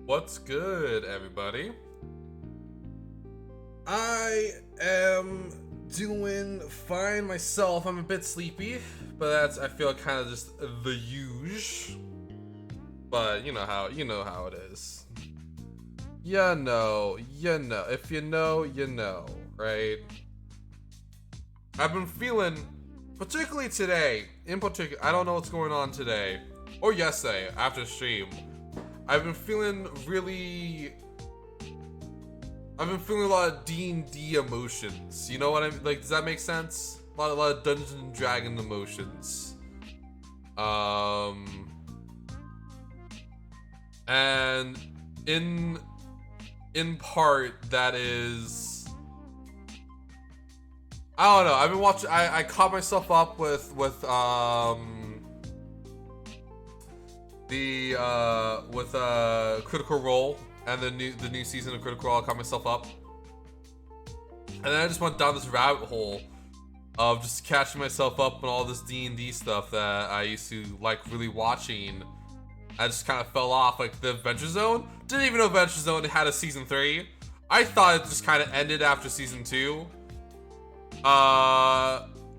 What's good, everybody? I am doing fine myself. I'm a bit sleepy, but that's, I feel, kind of just the usual. But you know how it is. If you know, you know, right? I've been feeling, particularly today, I don't know what's going on today, or yesterday, after stream. I've been feeling a lot of D&D emotions. You know what I mean? Like, does that make sense? A lot of Dungeons and Dragon emotions. And in part, that is, I don't know. I've been watching. I caught myself up with Critical Role and the new season of Critical Role. I caught myself up, and then I just went down this rabbit hole of just catching myself up on all this D&D stuff that I used to like really watching. I just kind of fell off. Like the Adventure Zone, didn't even know Adventure Zone had a season 3. I thought it just kind of ended after season 2.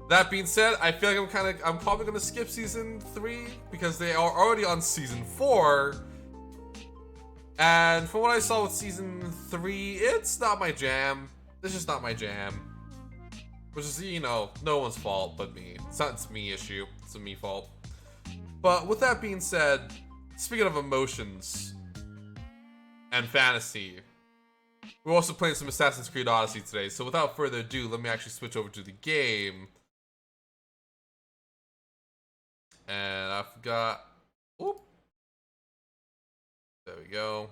That being said, I feel like I'm probably gonna skip season 3 because they are already on season 4. And from what I saw with season 3, it's not my jam. It's just not my jam. Which is, no one's fault but me. It's me issue. It's a me fault. But with that being said, speaking of emotions and fantasy, we're also playing some Assassin's Creed Odyssey today. So without further ado, let me actually switch over to the game. And I forgot. Oop. There we go.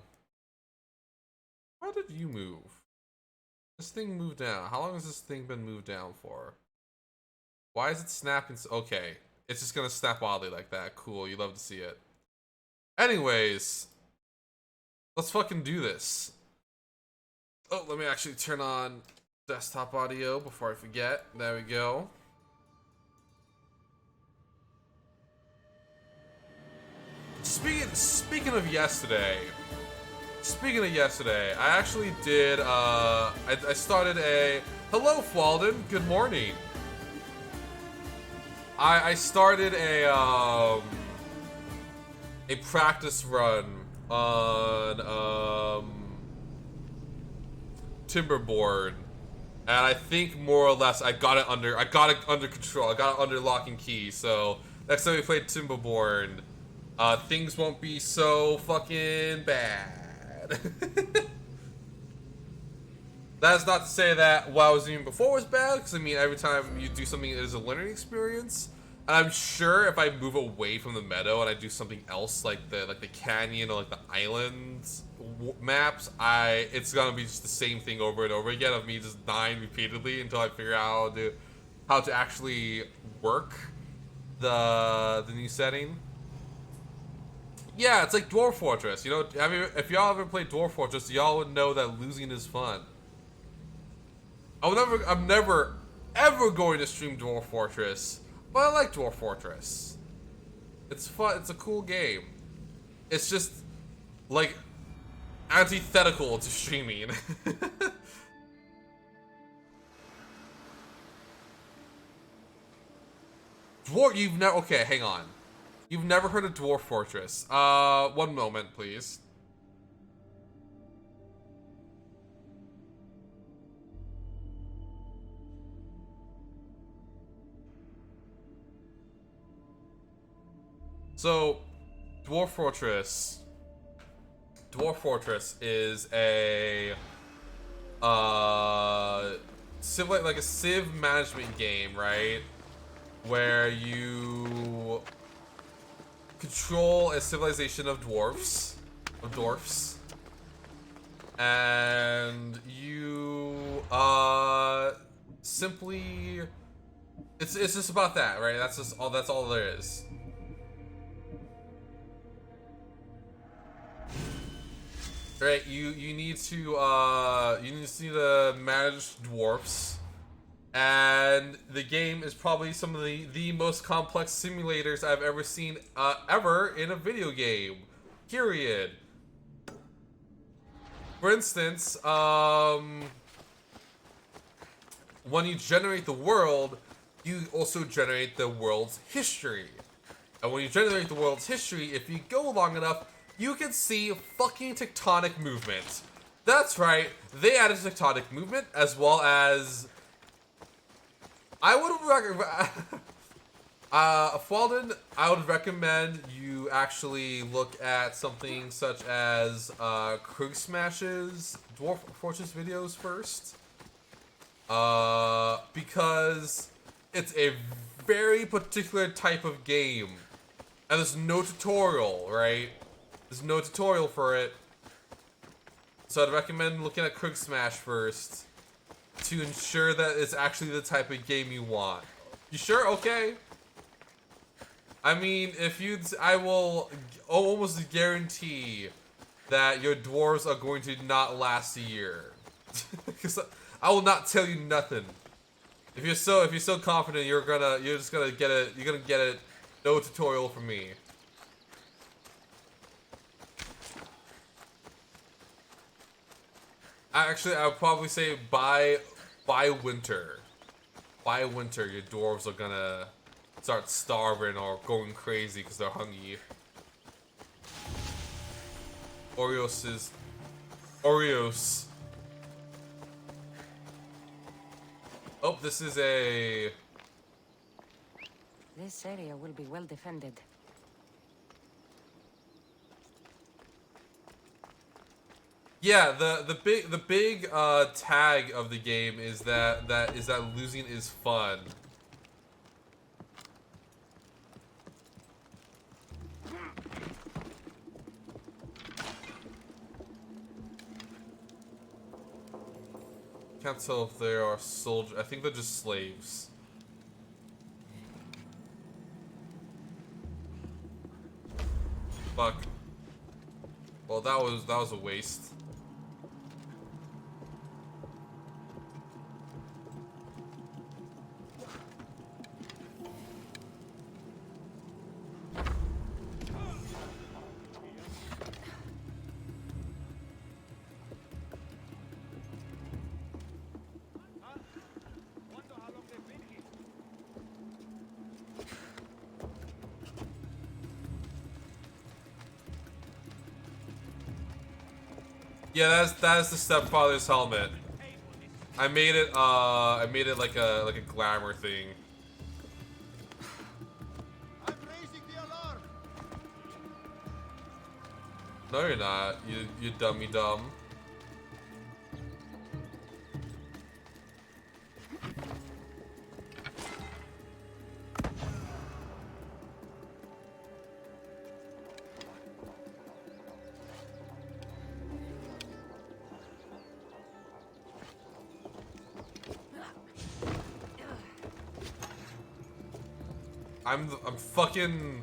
Why did you move? This thing moved down. How long has this thing been moved down for? Why is it snapping? Okay. It's just gonna snap wildly like that. Cool. You love to see it. Anyways. Let's fucking do this. Oh, let me actually turn on desktop audio before I forget. There we go. Speaking of yesterday, I actually did, I started a, hello Falden, good morning. I started a practice run on, Timberborn, and I think more or less I got it under control. I got it under lock and key. So next time we play Timberborn, things won't be so fucking bad. That's not to say that what I was doing before was bad, because I mean every time you do something, it is a learning experience. And I'm sure if I move away from the meadow and I do something else, like the canyon or like the islands maps, it's gonna be just the same thing over and over again of me just dying repeatedly until I figure out how to actually work the new setting. Yeah, it's like Dwarf Fortress. You know, if y'all ever played Dwarf Fortress, y'all would know that losing is fun. I'm never ever going to stream Dwarf Fortress, but I like Dwarf Fortress. It's fun. It's a cool game. It's just like antithetical to streaming. Okay, hang on. You've never heard of Dwarf Fortress. One moment, please. So, Dwarf Fortress is a like a civ management game, right? Where you control a civilization of dwarfs, and you simply it's just about that, right? That's all there is. Right, you need to manage dwarfs, and the game is probably some of the most complex simulators I've ever seen ever in a video game. Period. For instance, when you generate the world, you also generate the world's history. And when you generate the world's history, if you go long enough, you can see fucking tectonic movement. That's right, they added tectonic movement as well as... I would recommend... Falden, I would recommend you actually look at something such as Krug Smash's Dwarf Fortress videos first. Because it's a very particular type of game. And there's no tutorial, right? There's no tutorial for it. So I'd recommend looking at Krug Smash first to ensure that it's actually the type of game you want. You sure? Okay. I mean, I will almost guarantee that your dwarves are going to not last a year. Because I will not tell you nothing. If you're so confident, you're just gonna get it. You're gonna get it. No tutorial from me. Actually, I would probably say by winter. By winter, your dwarves are gonna start starving or going crazy because they're hungry. Oreos. Oh, this is a... This area will be well defended. Yeah, the big tag of the game is that losing is fun. Can't tell if they are soldiers. I think they're just slaves. Fuck. Well, that was a waste. Yeah, that is the stepfather's helmet. I made it like a glamour thing. I'm raising the alarm. No, you're not. You dummy dumb. I'm fucking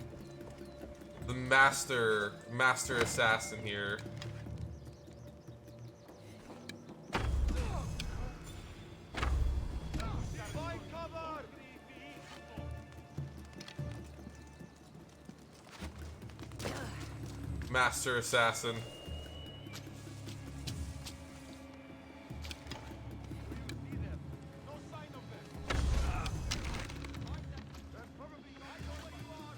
the master assassin here. Find cover. Master assassin. No sign of them. They're probably right where you are.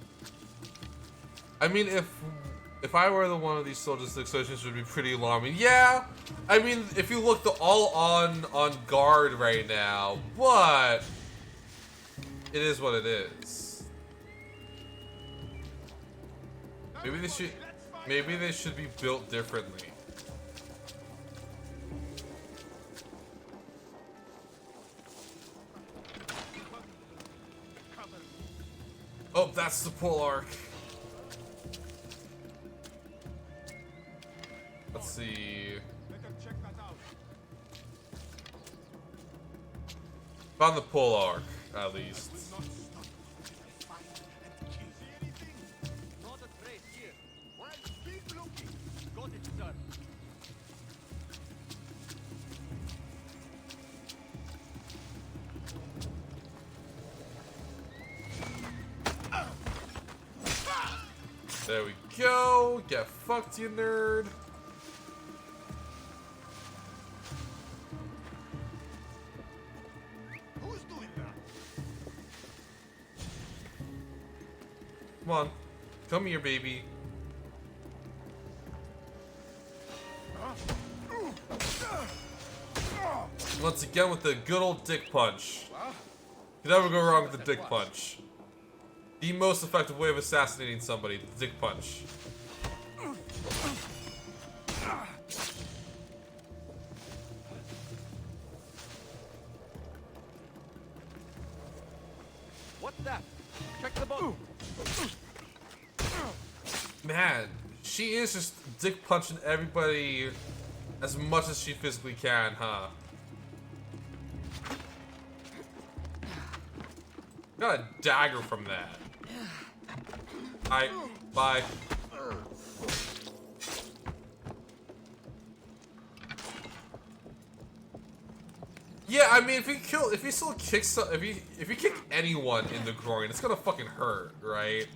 I mean, if I were the one of these soldiers, the situations would be pretty alarming. Yeah, I mean, if you look, they're all on guard right now, but it is what it is. Maybe they should be built differently. Oh, that's the pole arc. Let's see. Better check that out. Found the pole arc, at least. Not stop. Fight and kill. See anything? Not a trace here. Well, keep looking. Got it, sir. There we go. Get fucked, you nerd. Come on. Come here, baby. Once again with the good old dick punch. You never go wrong with the dick punch. The most effective way of assassinating somebody, the dick punch. What's that? Check the boat. Man, she is just dick punching everybody as much as she physically can, huh? Got a dagger from that. Bye. Yeah, I mean, if you still kick if you kick anyone in the groin, it's gonna fucking hurt, right?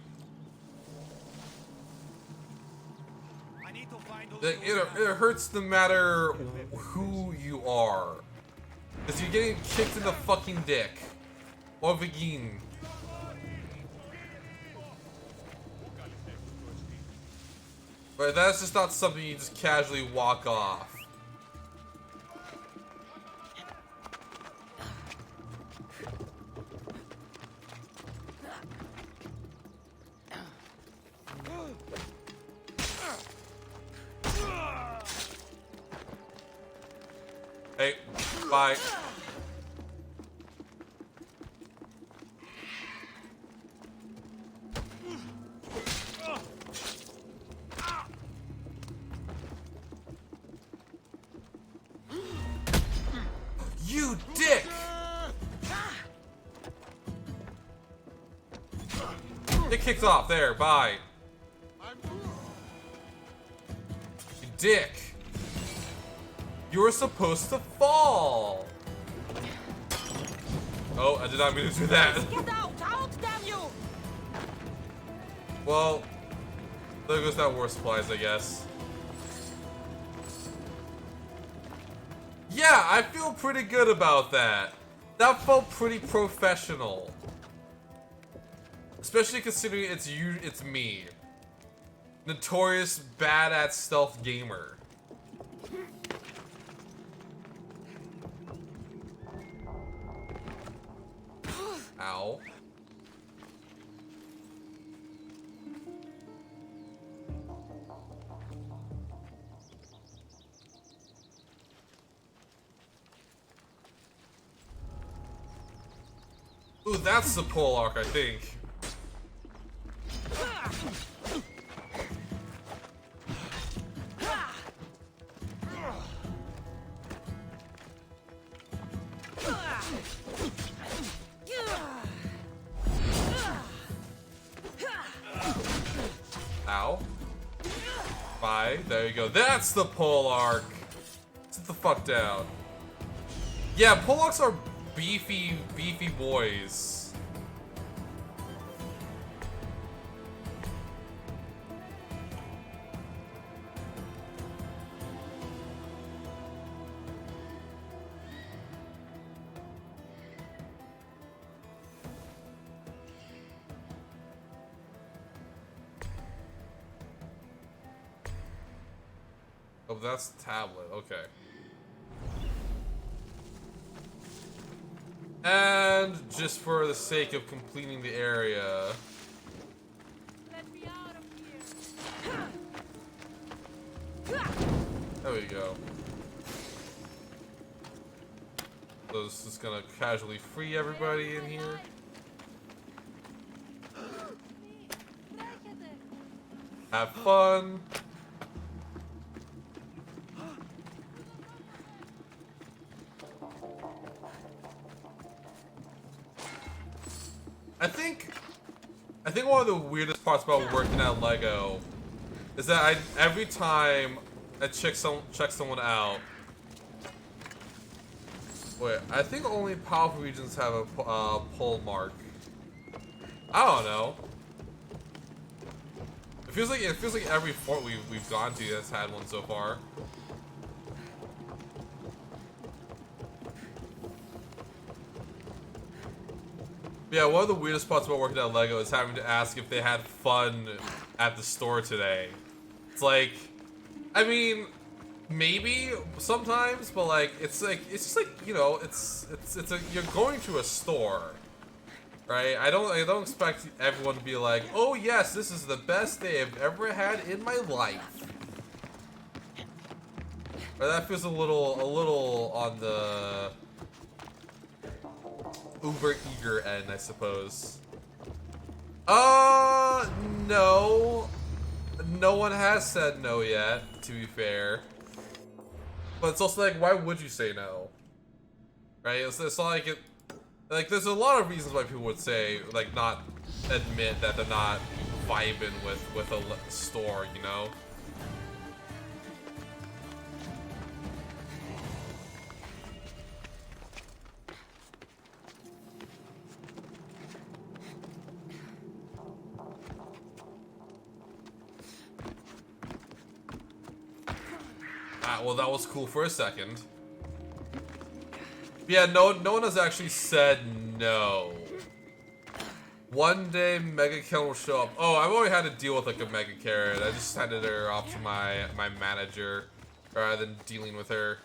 I need to find those It hurts no matter who you are, because you're getting kicked in the fucking dick or vagine. But that's just not something you just casually walk off. Hey, bye. You dick! Get kicked off there, bye. You dick! You were supposed to fall! Oh, I did not mean to do that. Get out, damn you! Well, there goes that war supplies, I guess. Yeah, I feel pretty good about that. That felt pretty professional. Especially considering it's me. Notorious bad at stealth gamer. Ow. Ooh, that's the pole arc, I think. Ow. Bye. There you go. That's the pole arc. Sit the fuck down. Yeah, pole arcs are beefy boys. Oh, that's the tablet. Okay. And just for the sake of completing the area. Let me out of here! There we go. So this is gonna casually free everybody in here. Have fun. I think one of the weirdest parts about working at Lego is that every time I check someone out. Wait, I think only powerful regions have a pole mark. I don't know. It feels like every fort we've gone to has had one so far. Yeah, one of the weirdest parts about working at LEGO is having to ask if they had fun at the store today. It's like, I mean, maybe sometimes, but like, it's just like, you know, you're going to a store, right? I don't expect everyone to be like, oh yes, this is the best day I've ever had in my life. Or that feels a little on the uber eager end, I suppose. No. No one has said no yet, to be fair. But it's also like, why would you say no? Right? It's not like it... Like, there's a lot of reasons why people would say, like, not admit that they're not vibing with a store, you know? Well, that was cool for a second. Yeah, no one has actually said no. One day Mega Karen will show up. Oh, I've already had to deal with like a Mega Karen. I just handed her off to my manager rather than dealing with her.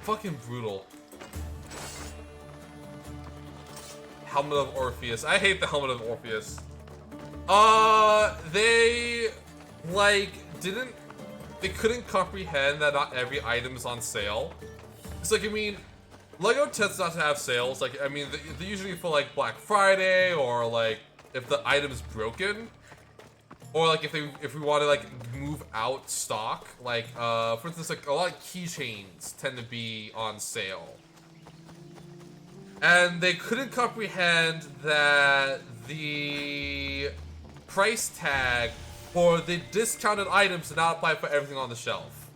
Fucking brutal. Helmet of Orpheus. I hate the Helmet of Orpheus. They couldn't comprehend that not every item is on sale. It's like, I mean, LEGO tends not to have sales. Like, I mean, they usually for like Black Friday or like if the item's broken. Or like if we want to like move out stock, like for instance, like a lot of keychains tend to be on sale, and they couldn't comprehend that the price tag for the discounted items did not apply for everything on the shelf,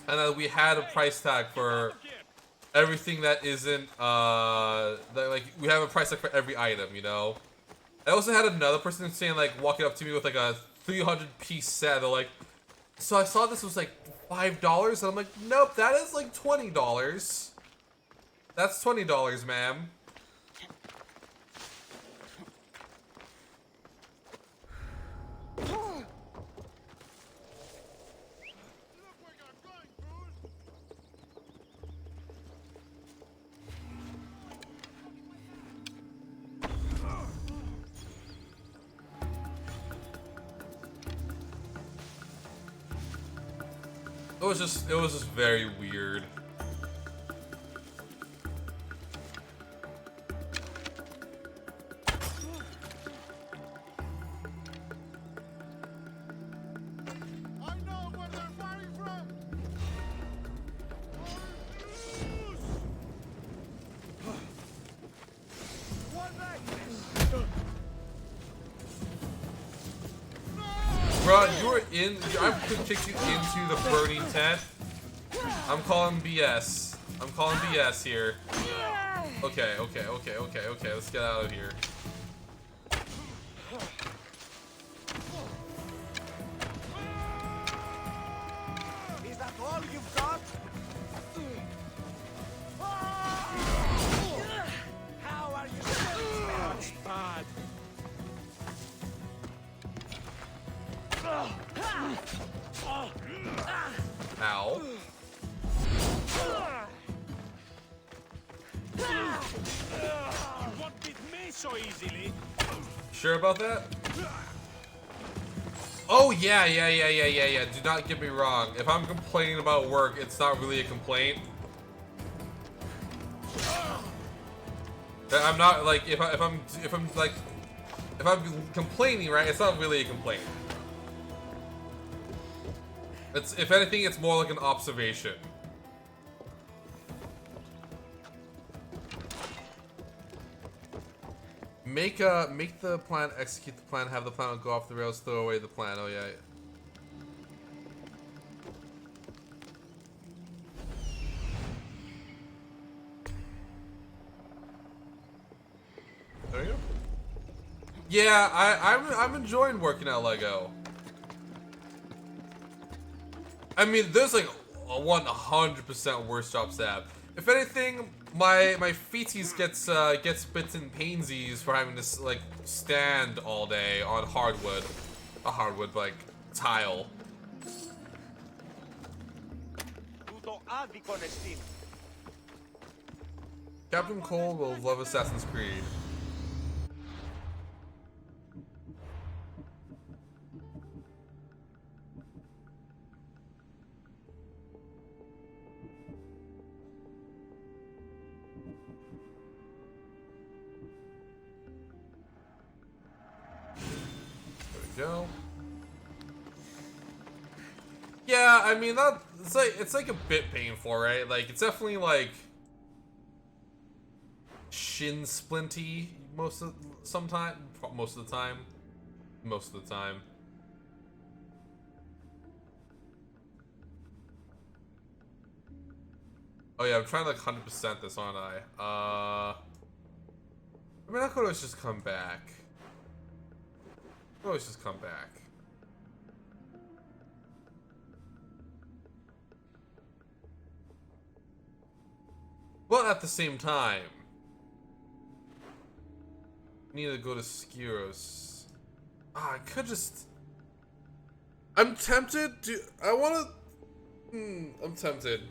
and that we had a price tag for everything that isn't like we have a price tag for every item, you know. I also had another person saying, like, walking up to me with, like, a 300-piece set. They're like, so I saw this was, like, $5? And I'm like, nope, that is, like, $20. That's $20, ma'am. It was just very weird. I know where they're firing from. One back. Bro, you were in. I kicked you into the burning tent. I'm calling BS. I'm calling BS here. Okay. Let's get out of here. Is that all you've got? How are you still That's bad. Ow. You won't beat me so easily. Sure about that? Oh yeah. Do not get me wrong. If I'm complaining about work, it's not really a complaint. I'm not like if I'm complaining, right? It's not really a complaint. It's, if anything, it's more like an observation. Make the plan, execute the plan, have the plan go off the rails, throw away the plan. Oh yeah. Yeah, I'm enjoying working at Lego. I mean, there's like a 100% worse jobs to have. If anything, my feeties gets bits and painsies for having to like stand all day on hardwood, not hardwood, but like tile. Tutto άδικον εστίν. Captain Cole will love Assassin's Creed. Go. Yeah, I mean that it's like a bit painful, right? Like it's definitely like shin splinty most of the time. Most of the time. Oh yeah, I'm trying to like 100% this, aren't I? I mean I could always just come back. Always just come back. But at the same time, I need to go to Skiros. I could just. I'm tempted to. I want to. I'm tempted.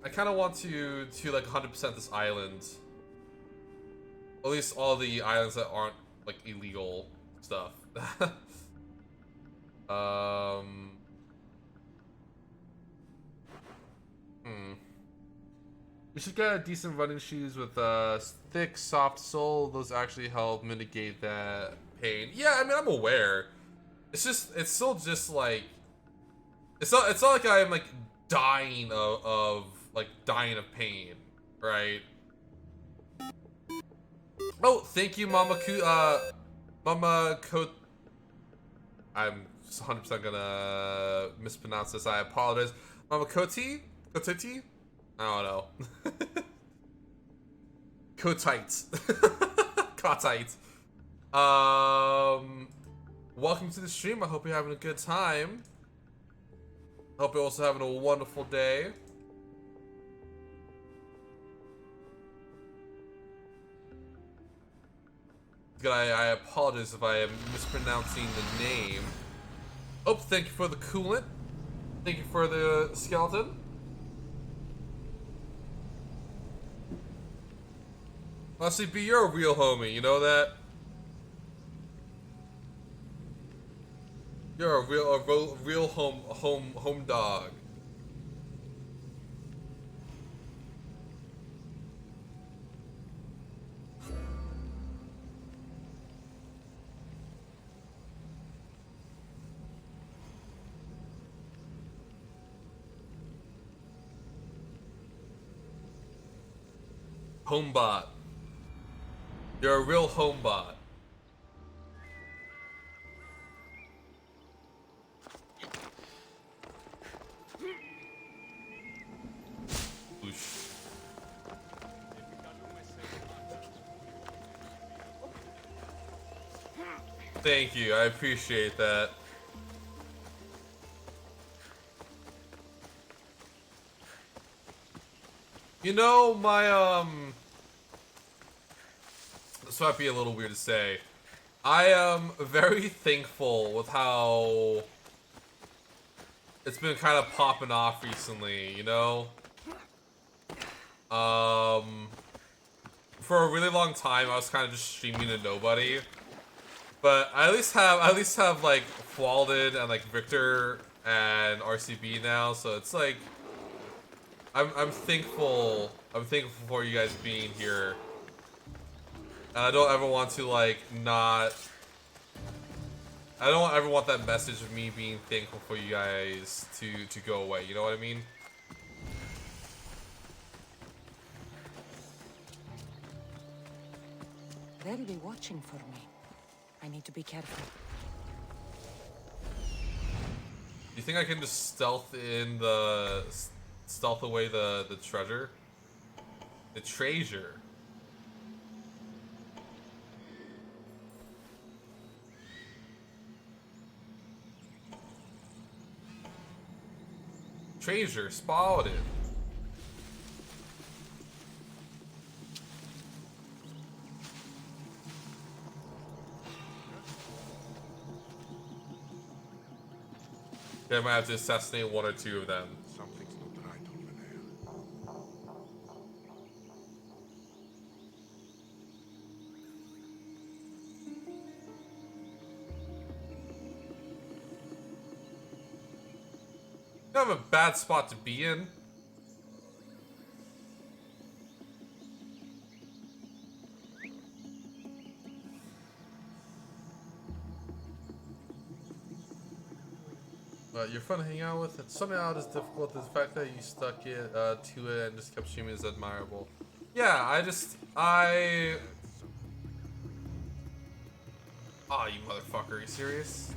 I kind of want to like 100% this island. At least all the islands that aren't like illegal stuff. We should get decent running shoes with thick, soft sole. Those actually help mitigate that pain. Yeah, I mean, I'm aware. It's still just like, it's not like I'm like dying of pain, right? Oh, thank you, Mama Coat. I'm 100% gonna mispronounce this. I apologize. Mama Koti? Kotiti? I don't know. Kotite. Kotite. Welcome to the stream. I hope you're having a good time. Hope you're also having a wonderful day. I apologize if I am mispronouncing the name. Oh, thank you for the coolant. Thank you for the skeleton. Honestly, B, you're a real homie, you know that? You're a real home dog. Homebot. You're a real homebot. Thank you, I appreciate that. You know, my, this might be a little weird to say. I am very thankful with how it's been kind of popping off recently, you know? For a really long time, I was kind of just streaming to nobody. But I at least have like Flawled and like Victor and RCB now, so it's like I'm thankful for you guys being here. And I don't ever want to like not. I don't ever want that message of me being thankful for you guys to go away. You know what I mean? They'll be watching for me. I need to be careful. You think I can just stealth away the treasure? The treasure. Treasure spotted. I might have to assassinate one or two of them. Something's not right over there. Kind of a bad spot to be in. You're fun to hang out with. It's something out is difficult. The fact that you stuck it to it and just kept streaming is admirable. Yeah, Oh, you motherfucker! Are you serious?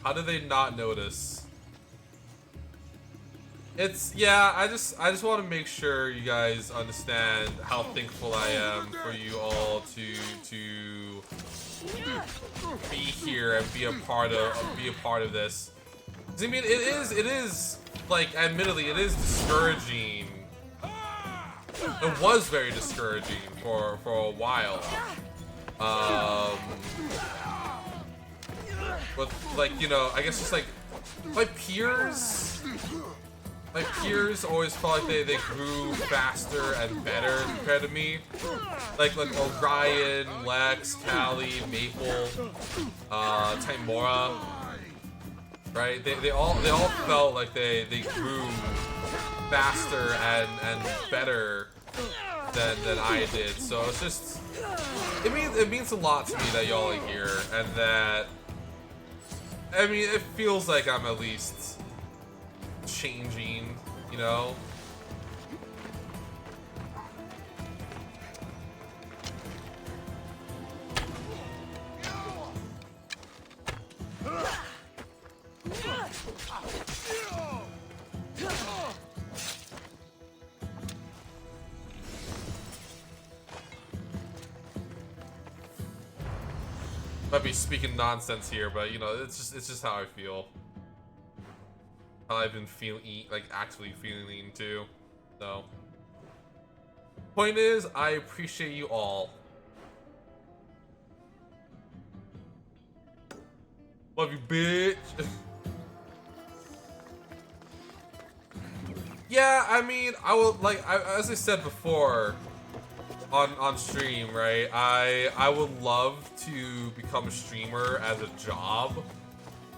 How did they not notice? I just want to make sure you guys understand how thankful I am for you all to be here and be a part of this. 'Cause I mean, it is like, admittedly, it is discouraging. It was very discouraging for a while. With, like, you know, I guess just like my peers always felt like they grew faster and better compared to me. Like Orion, Lex, Callie, Maple, Timora, right? They all felt like they grew faster and better than I did. So it's just, it means a lot to me that y'all are here, and that, I mean, it feels like I'm at least changing, you know? Might be speaking nonsense here, but you know, it's just how I feel. How I've been feeling, like actually feeling too. So, point is, I appreciate you all. Love you, bitch. Yeah, I mean, I will, like, as I said before on stream, right? I would love to become a streamer as a job,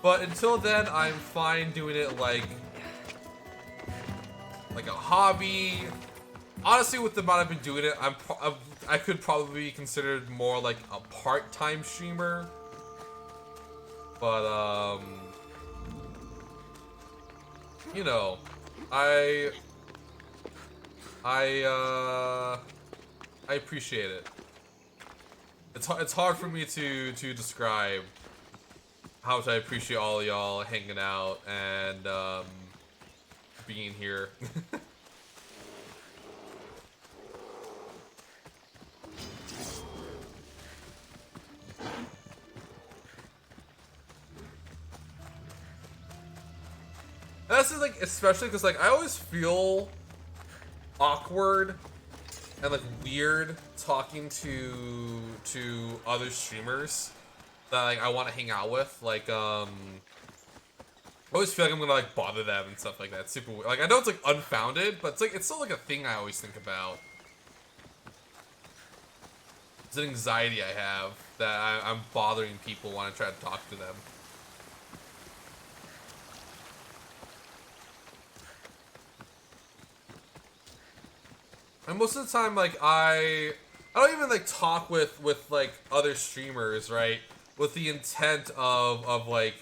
but until then, I'm fine doing it like a hobby. Honestly, with the amount I've been doing it, I could probably be considered more like a part-time streamer. But you know, I appreciate it. It's hard for me to describe how much I appreciate all of y'all hanging out and being here. And that's like, especially because like I always feel awkward and like weird talking to other streamers that like I want to hang out with. Like I always feel like I'm gonna like bother them and stuff like that. It's super weird. Like I know it's like unfounded, but it's still like a thing I always think about. It's an anxiety I have that I'm bothering people when I try to talk to them. And most of the time, like, I don't even, like, talk with like, other streamers, right? With the intent of like,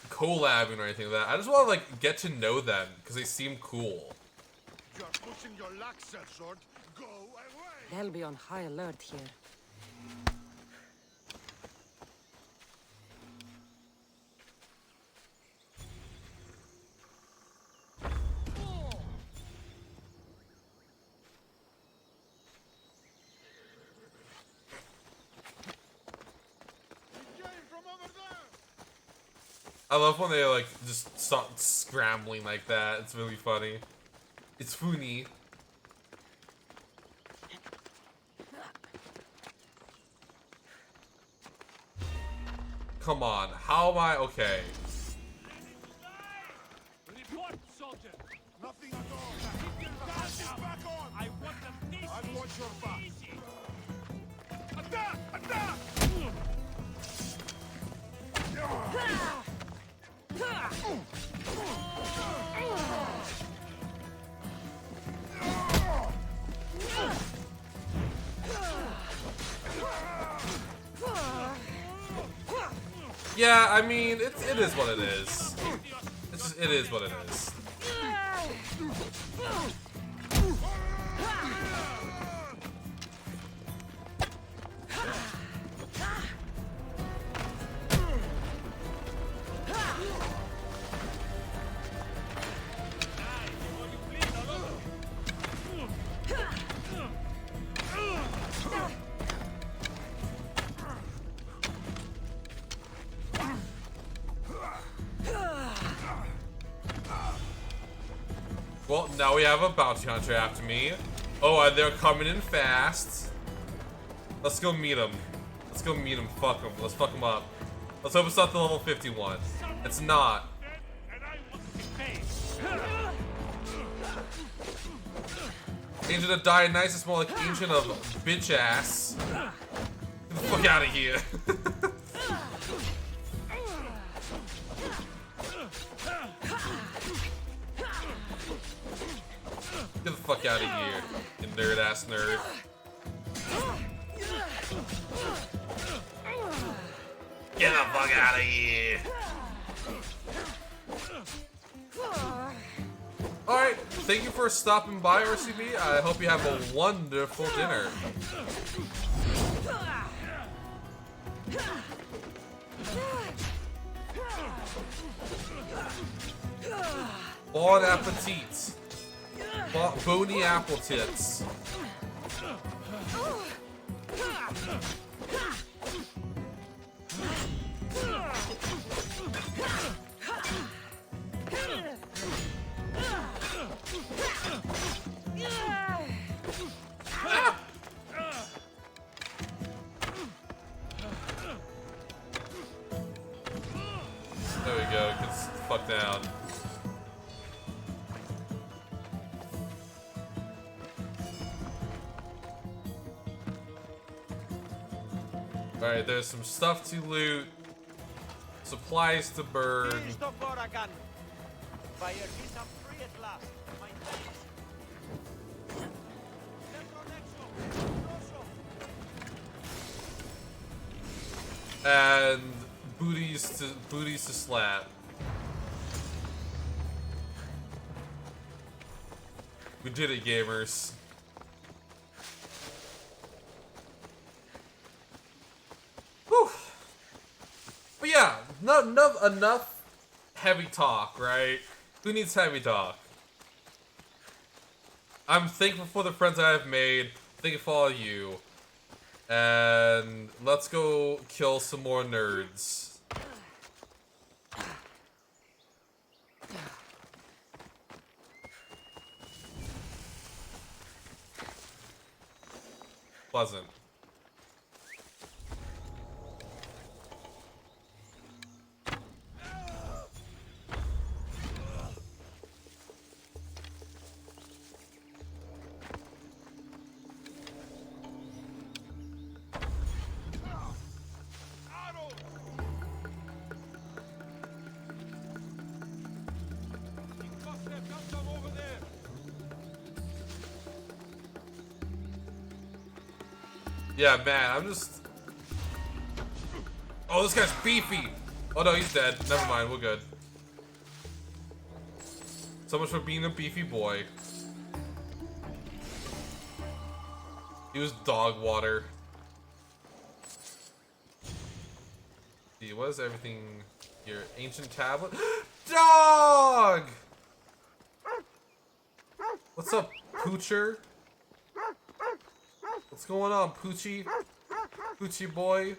collabing or anything like that. I just want to, like, get to know them, because they seem cool. You're pushing your luck, Sword. Go away! They'll be on high alert here. It came from over there! I love when they like just start scrambling like that. It's really funny. It's funny. Come on, how am I okay? Report, soldier. Nothing at all. Keep your guard down. Back on. I want them this I want your back. easy. Attack! Attack! Yeah, I mean, it is what it is. It's just, it is what it is. Well, now we have a bounty hunter after me. Oh, and they're coming in fast. Let's go meet him. Let's go meet him. Fuck him. Let's fuck him up. Let's hope it's not the level 51. It's not. And I want to be paid. Agent of Dionysus, more like agent of bitch ass. Get the fuck out of here. Get the fuck out of here, you nerd ass nerd. Get the fuck out of here. Alright, thank you for stopping by, RCB. I hope you have a wonderful dinner. Bon appetit. Bony apple tits. There we go, get the fuck down. Alright, there's some stuff to loot, supplies to burn. Here's the Boragan. Fire this up free at last. My thanks. And booties to slap. We did it, gamers. Whew. But yeah, not enough heavy talk, right? Who needs heavy talk? I'm thankful for the friends I have made. Thankful for all of you. And let's go kill some more nerds. Pleasant. Yeah, man, I'm just... Oh, this guy's beefy! Oh no, he's dead. Never mind, we're good. So much for being a beefy boy. He was dog water. See, what is everything here? Ancient tablet? Dog! What's up, Poocher? What's going on, Poochie? Poochie boy?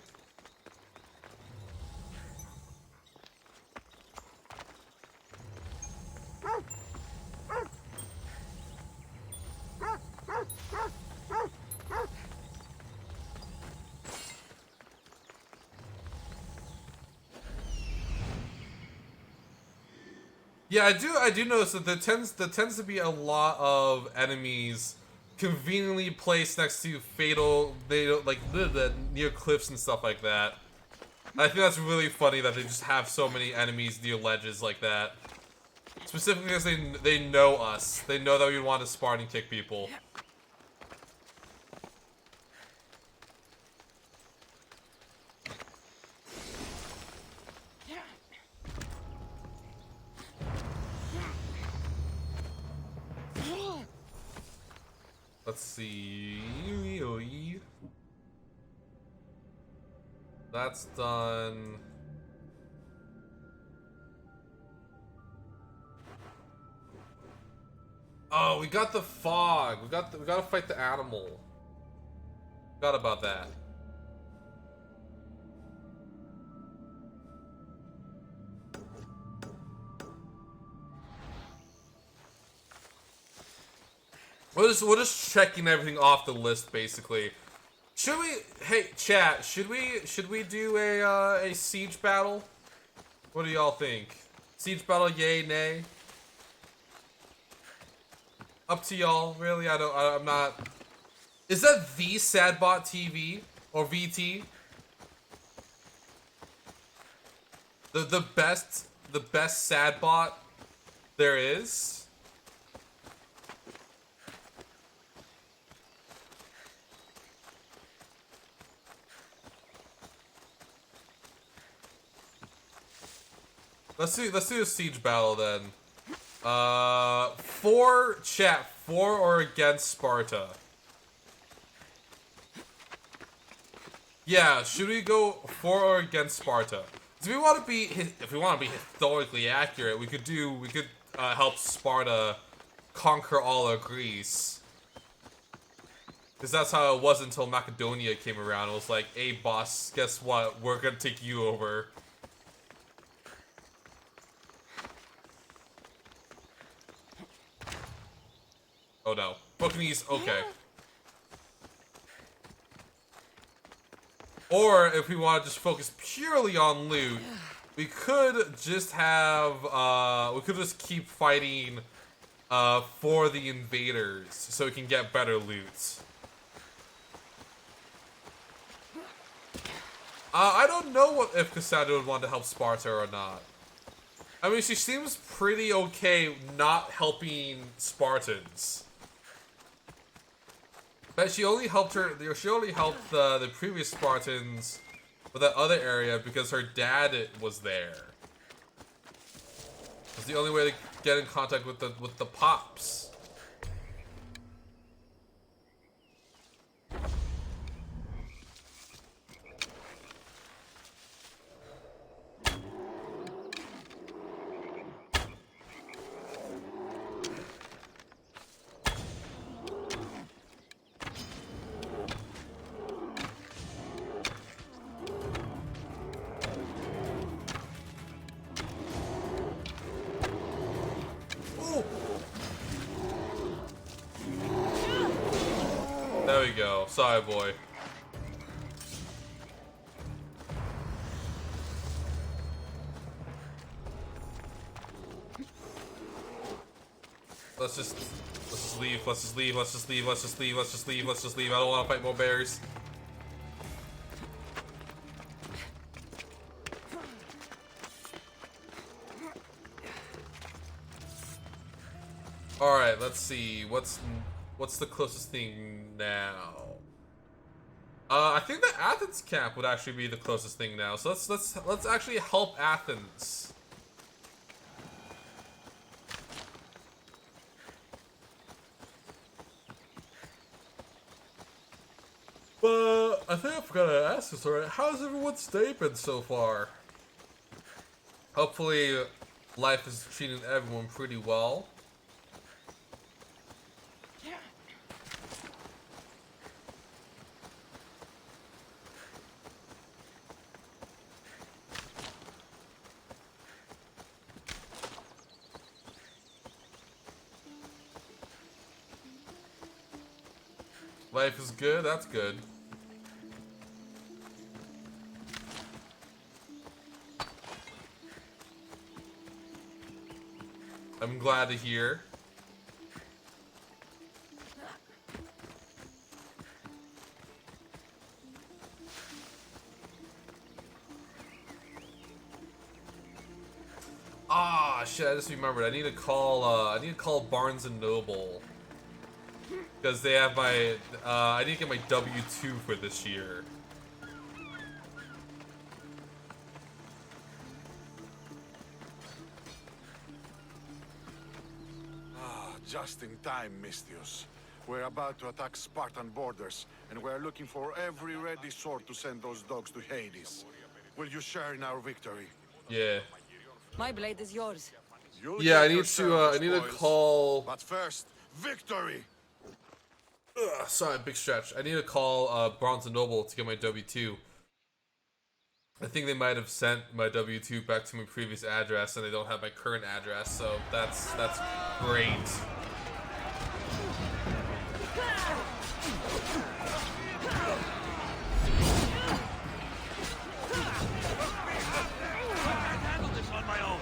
Yeah, I do notice that there tends to be a lot of enemies conveniently placed next to fatal, they don't like the near cliffs and stuff like that. I think that's really funny that they just have so many enemies near ledges like that. Specifically because they know us. They know that we want to Spartan kick people. Let's see. That's done. Oh, we got the fog. We gotta fight the animal. Forgot about that. We're just checking everything off the list, basically. Should we? Hey, chat. Should we do a siege battle? What do y'all think? Siege battle, yay, nay? Up to y'all. Really, I'm not. Is that the Sadbot TV or VT? The best Sadbot there is. Let's do a siege battle then. For or against Sparta? Yeah, should we go for or against Sparta? If we want to be historically accurate, we could help Sparta conquer all of Greece. Because that's how it was until Macedonia came around. It was like, hey boss, guess what? We're gonna take you over. Oh no. Buccaneers, okay. Or if we want to just focus purely on loot, we could just have we could just keep fighting for the invaders so we can get better loot. I don't know if Cassandra would want to help Sparta or not. I mean, she seems pretty okay not helping Spartans. But she only helped the previous Spartans with that other area because her dad was there. It's the only way to get in contact with the pops. There we go. Sorry, boy. Let's just leave. Let's just leave. Let's just leave. Let's just leave. Let's just leave. Let's just leave. I don't want to fight more bears. All right. Let's see. What's the closest thing now? I think the Athens camp would actually be the closest thing now. So let's actually help Athens. But I think I forgot to ask this already. How's everyone's day been so far? Hopefully, life is treating everyone pretty well. Life is good, that's good. I'm glad to hear. Ah, shit! I just remembered. I need to call Barnes and Noble because they have my. I need to get my W-2 for this year. Just in time, Mistios. We're about to attack Spartan borders, and we're looking for every ready sword to send those dogs to Hades. Will you share in our victory? Yeah. My blade is yours. You'll Yeah, I get your need share to. of I need to spoils. call. But first, victory! Sorry, big stretch. I need to call Barnes and Noble to get my W-2. I think they might have sent my W-2 back to my previous address, and they don't have my current address. So that's great. Handle this on my own.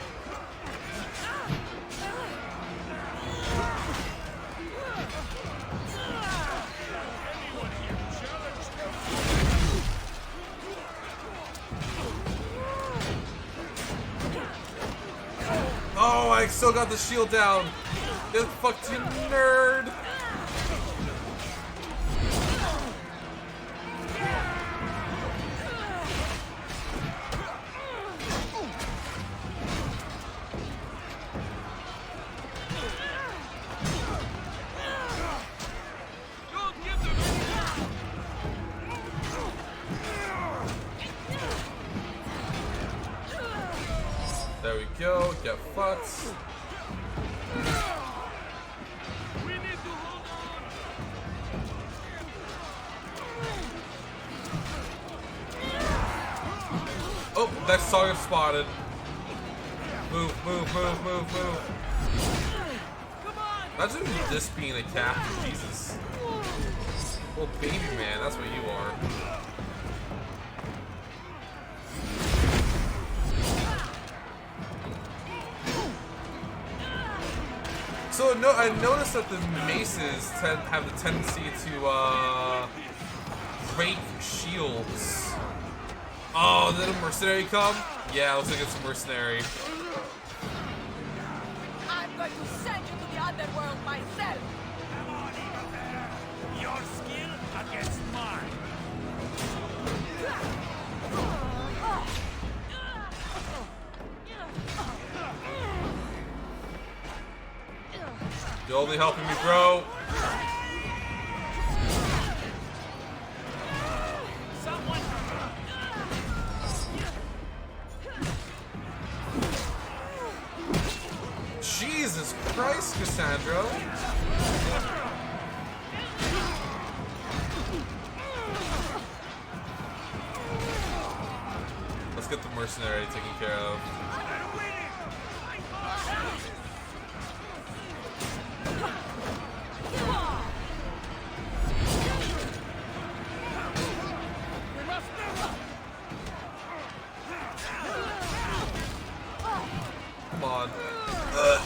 Oh, I still got the shield down. You fucking nerd. There we go. Get fucked. Oh, next target spotted. Move, move, move, move, move. Imagine this being a captain, Jesus. Well, baby man, that's what you are. So no, I noticed that the maces have the tendency to break shields. Oh, did a mercenary come? Yeah, looks like it's a mercenary. I'm going to send you to the underworld myself. Come on, Eva Bear. Your skill against mine. You're only helping me, bro. Jesus Christ, Cassandra. Let's get the mercenary taken care of. Come on. Ugh.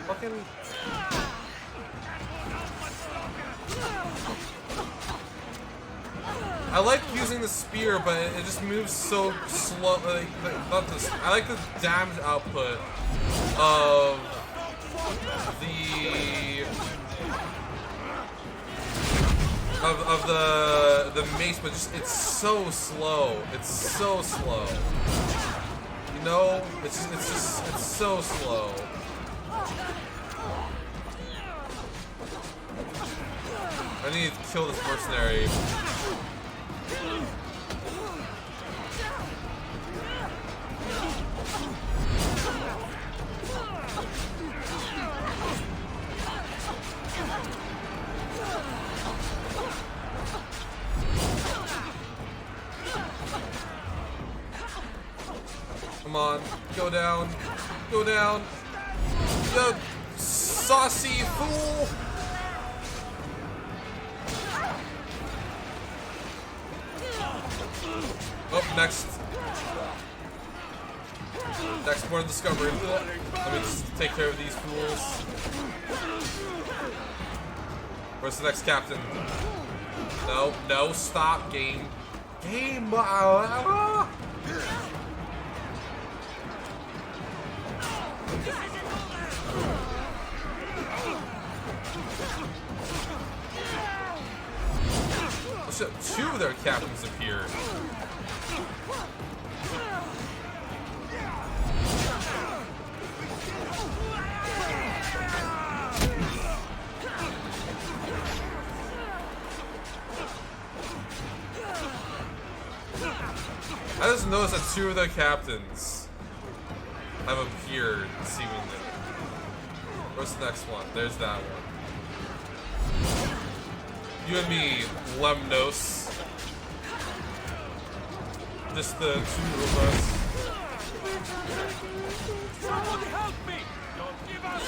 Fucking. I like using the spear, but it just moves so slow. Not this. I like the damage output of the mace, but just it's so slow. It's so slow. You know, it's so slow. I need to kill this mercenary. Come on, go down, go down, you saucy fool! Oh, next. Next morning discovery. Let me just take care of these fools. Where's the next captain? No, no, stop, game. Game. So, two of their captains appeared. I just noticed that two of their captains have appeared, seemingly. Where's the next one? There's that one. You and me, Lemnos. Just the two of us. Someone help me! Don't give us!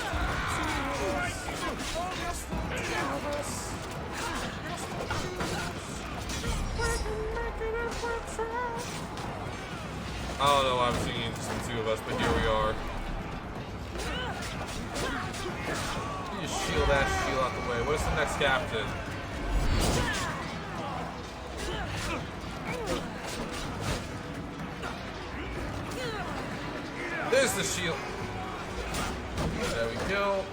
I don't know why I'm singing just the two of us, but here we are. You just shield that shield out the way. Where's the next captain? There's the shield. There we go.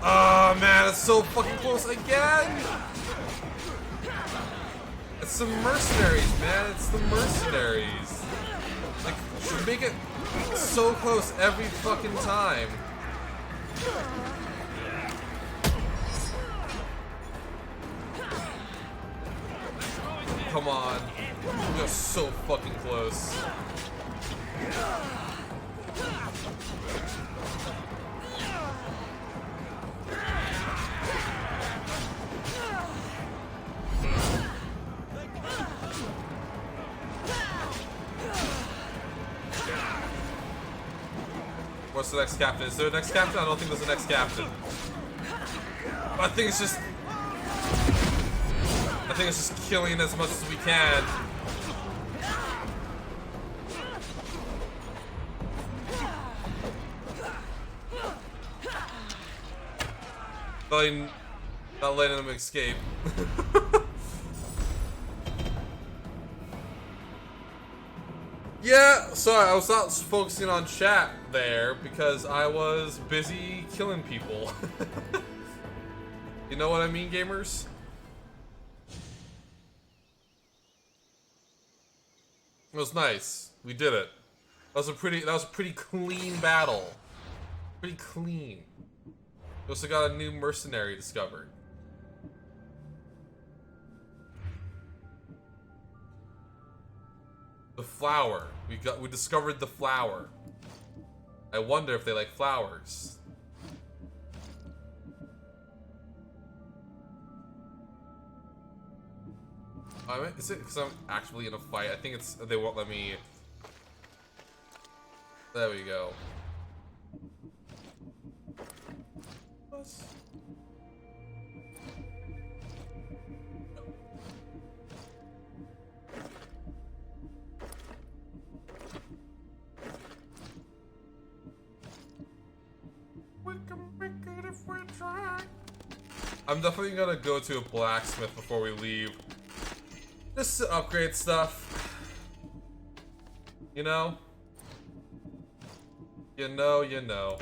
Oh man, it's so fucking close again! It's the mercenaries, man. It's the mercenaries. Like, you make it so close every fucking time. Come on. We are so fucking close. What's the next captain? Is there a next captain? I don't think there's a next captain. I think it's just killing as much as we can. Not letting them escape. Yeah, sorry, I was not focusing on chat there because I was busy killing people. You know what I mean, gamers? It was nice. We did it. That was a pretty clean battle. Pretty clean. We also got a new mercenary discovered. The flower. We discovered the flower. I wonder if they like flowers. Is it because I'm actually in a fight? I think it's they won't let me. There we go. I'm definitely gonna go to a blacksmith before we leave. Just to upgrade stuff. You know? You know, you know.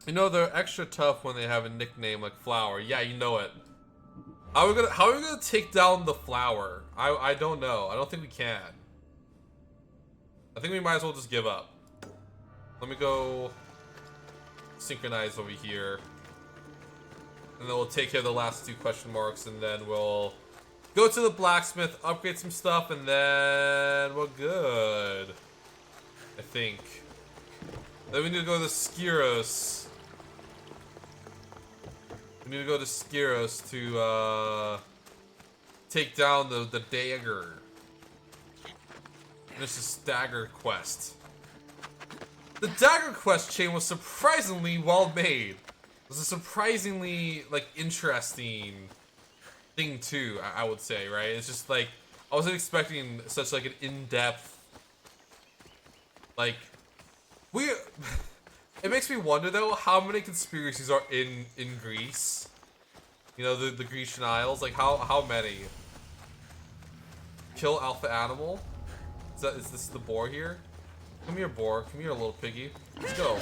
You know, they're extra tough when they have a nickname like Flower. Yeah, you know it. How are we gonna take down the flower? I don't know. I don't think we can. I think we might as well just give up. Let me go synchronize over here. And then we'll take care of the last two question marks, and then we'll go to the blacksmith, upgrade some stuff, and then we're good. I think. Then we need to go to Skiros. We need to go to Skiros to take down the dagger. This is dagger quest. The dagger quest chain was surprisingly well made. It was a surprisingly like interesting thing too, I would say, right? It's just like I wasn't expecting such like an in-depth like it makes me wonder though how many conspiracies are in Greece. You know, the Grecian Isles, like how many? Kill alpha animal? Is this the boar here? Come here, boar. Come here, little piggy. Let's go.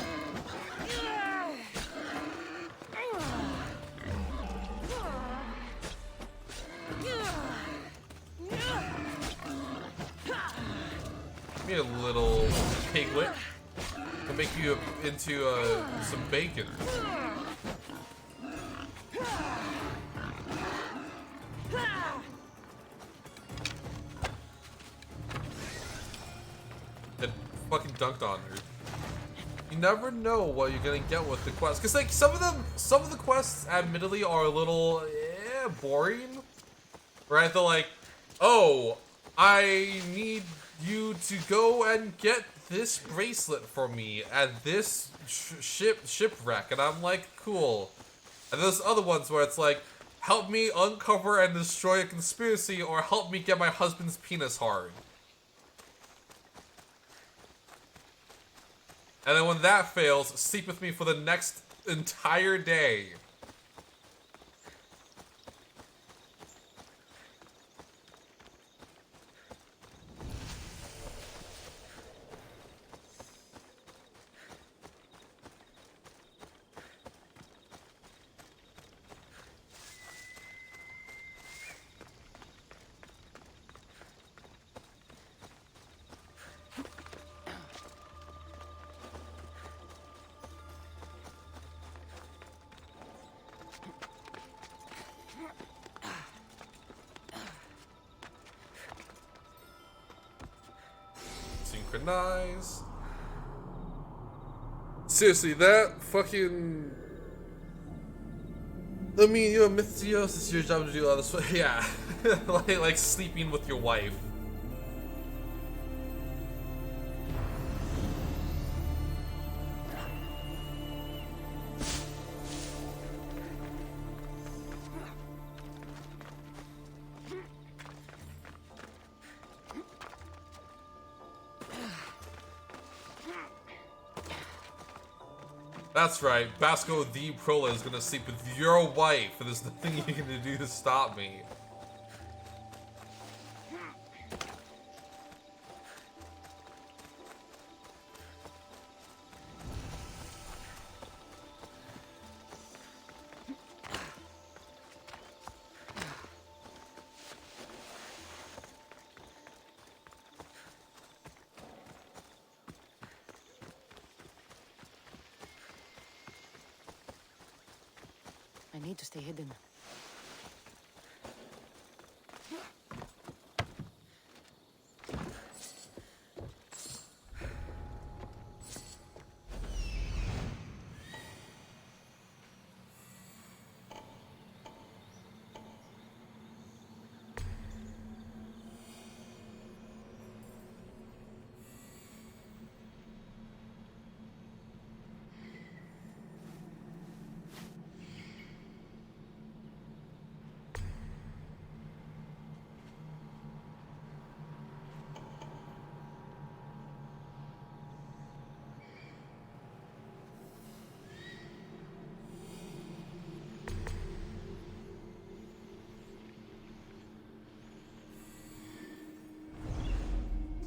Come here, little piglet. I'll make you into some bacon. That fucking dunked on her. You never know what you're gonna get with the quest, cause like some of the quests, admittedly, are a little boring, right? They're like, oh, I need you to go and get this bracelet for me at this shipwreck, and I'm like, cool. And there's other ones where it's like, help me uncover and destroy a conspiracy, or help me get my husband's penis hard. And then when that fails, sleep with me for the next entire day. Synchronize. Seriously, that fucking... I mean, you're a Mythios, it's your job to do all this. Yeah. like sleeping with your wife. That's right, Basco the Prola is gonna sleep with your wife, and there's nothing you can do to stop me. I need to stay hidden.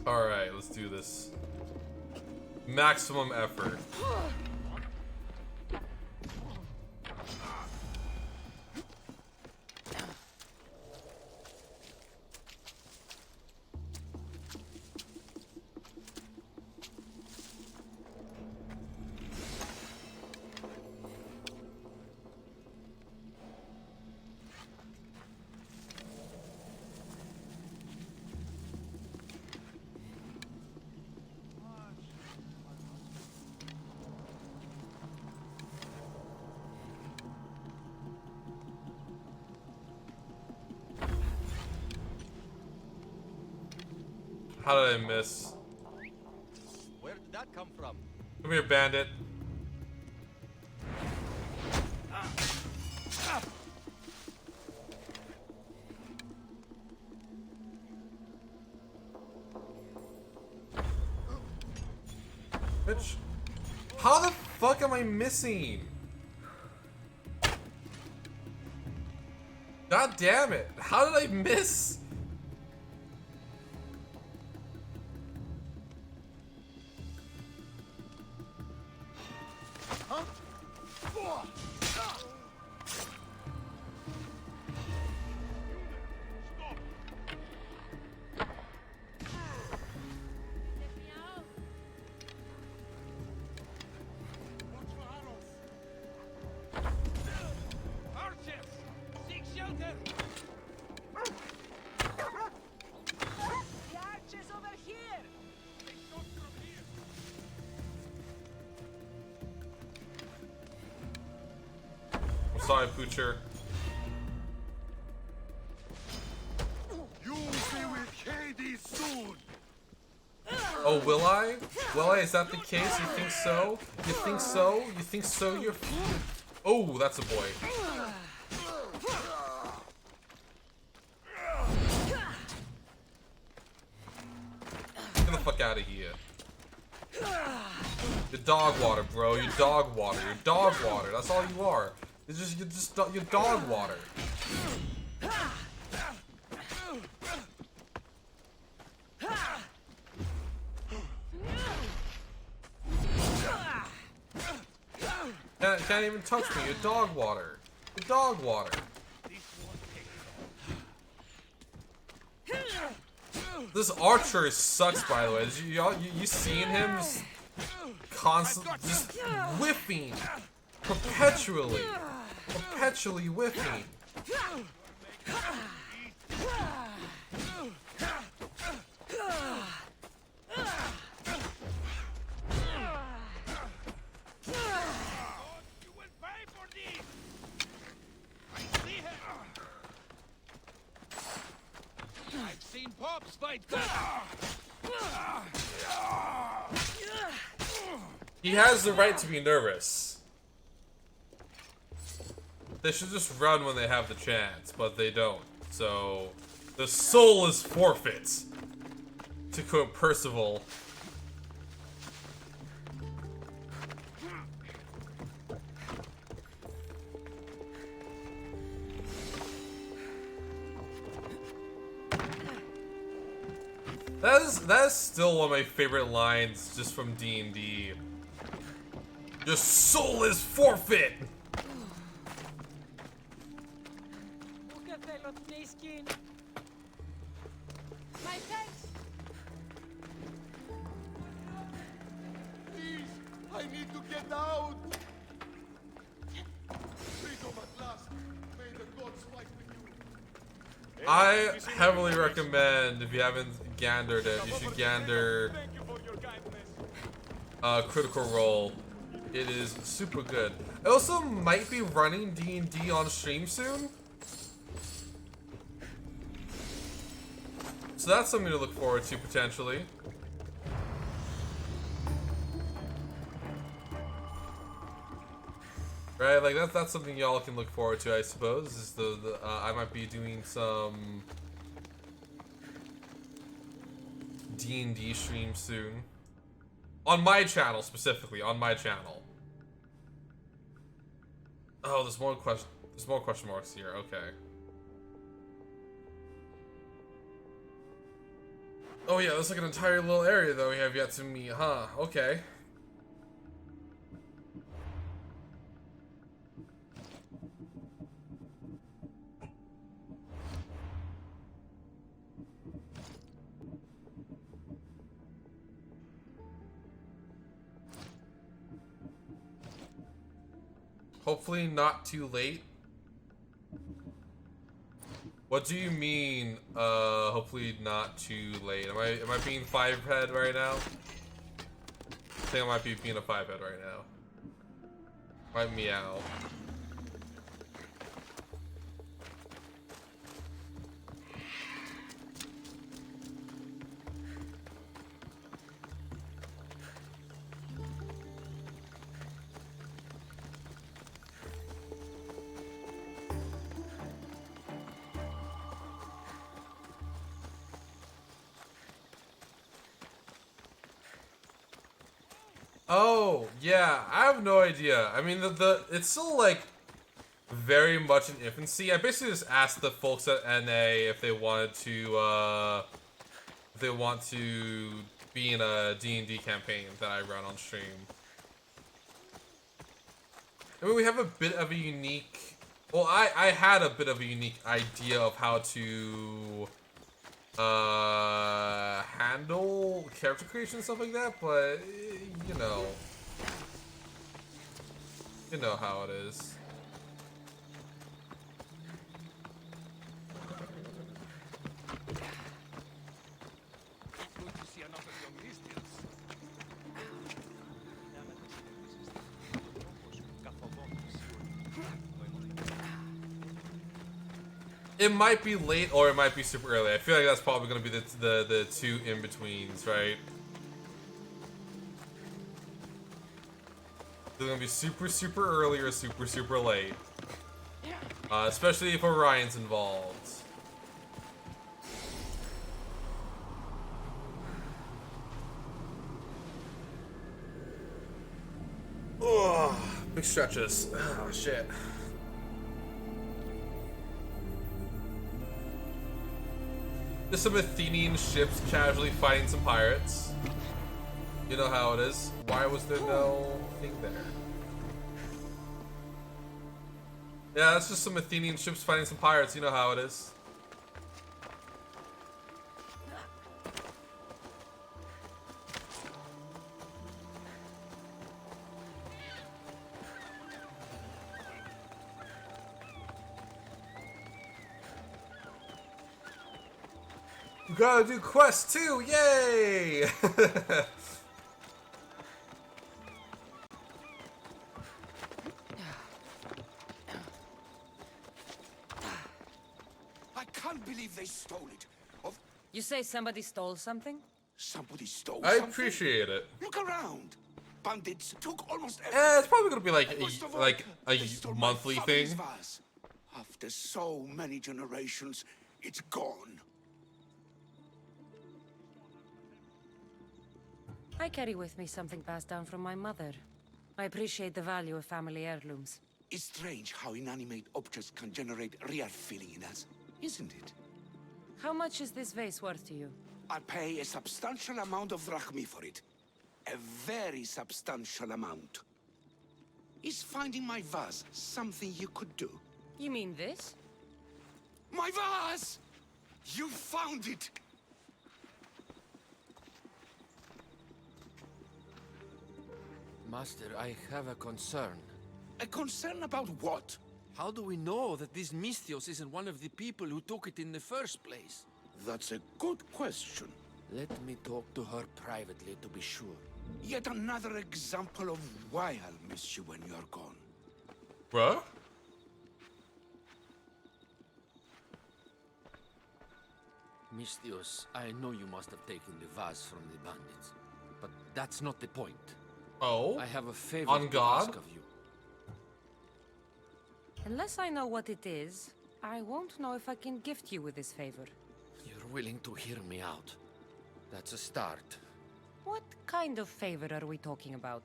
Alright, let's do this. Maximum effort. How did I miss? Where did that come from? Come here, bandit. Bitch. How the fuck am I missing? God damn it. How did I miss? Archers! Seek shelter! The archers over here! I'm sorry, Poocher. You'll be with Hades soon! Oh, will I? Will I? Is that the case? You think so? You think so? You think so? You're... Oh, that's a boy. Get the fuck out of here. You're dog water, bro. You're dog water. You're dog water. That's all you are. You're dog water. Can't even touch me. You're dog water. You're dog water. This archer sucks, by the way. You seen him just constantly just whiffing perpetually whiffing. You will pay for this! I see him! I've seen Pops fight better! He has the right to be nervous. They should just run when they have the chance, but they don't. So, the soul is forfeit. To quote Percival. That is still one of my favorite lines just from D&D. Your soul is forfeit! My thanks! Please, I need to get out! Freedom at last. May the gods fight with you. I heavily recommend, if you haven't gandered it, you should gander Thank you for your kindness. Critical Role. It is super good. I also might be running D&D on stream soon. So that's something to look forward to, potentially. Right, like that's something y'all can look forward to, I suppose. Is I might be doing some D&D stream soon. On my channel, specifically, on my channel. Oh, there's more question marks here, okay. Oh yeah, there's like an entire little area that we have yet to meet, huh? Okay. Hopefully not too late. What do you mean, hopefully not too late? Am I being 5-head right now? I think I might be being a 5-head right now. Might meow. Oh, yeah, I have no idea. I mean, it's still, like, very much in infancy. I basically just asked the folks at NA if they wanted to, if they want to be in a D&D campaign that I run on stream. I mean, we have a bit of a unique... Well, I had a bit of a unique idea of how to... handle character creation and stuff like that, but you know how it is. Good to see another young Mistians. It might be late or it might be super early. I feel like that's probably going to be the two in-betweens, right? They're going to be super, super early or super, super late. Especially if Orion's involved. Oh, big stretches. Oh, shit. There's some Athenian ships casually fighting some pirates. You know how it is. Why was there no thing there? Yeah, that's just some Athenian ships fighting some pirates. You know how it is. We gotta do quest 2, yay! I can't believe they stole it. Of You say somebody stole something? somebody stole I something? appreciate it. Look around. Bandits took almost It's probably gonna be like And most of all, a they stole my monthly family's thing. vase. After so many generations, it's gone. I carry with me something passed down from my mother. I appreciate the value of family heirlooms. It's strange how inanimate objects can generate real feeling in us, isn't it? How much is this vase worth to you? I pay a substantial amount of drachmi for it. A very substantial amount. Is finding my vase something you could do? You mean this? My vase! You found it! Master, I have a concern. A concern about what? How do we know that this Misthios isn't one of the people who took it in the first place? That's a good question. Let me talk to her privately to be sure. Yet another example of why I'll miss you when you're gone. Bruh? Misthios, I know you must have taken the vase from the bandits, but that's not the point. Oh? I have a favor On to God? ask of you. Unless I know what it is, I won't know if I can gift you with this favor. You're willing to hear me out. That's a start. What kind of favor are we talking about?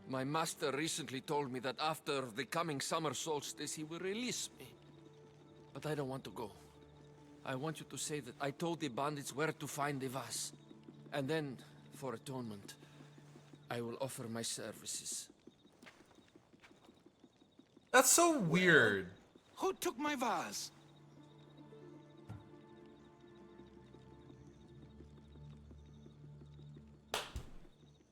My master recently told me that after the coming summer solstice he will release me. But I don't want to go. I want you to say that I told the bandits where to find the vase. And then, for atonement, I will offer my services. That's so weird. Who took my vase?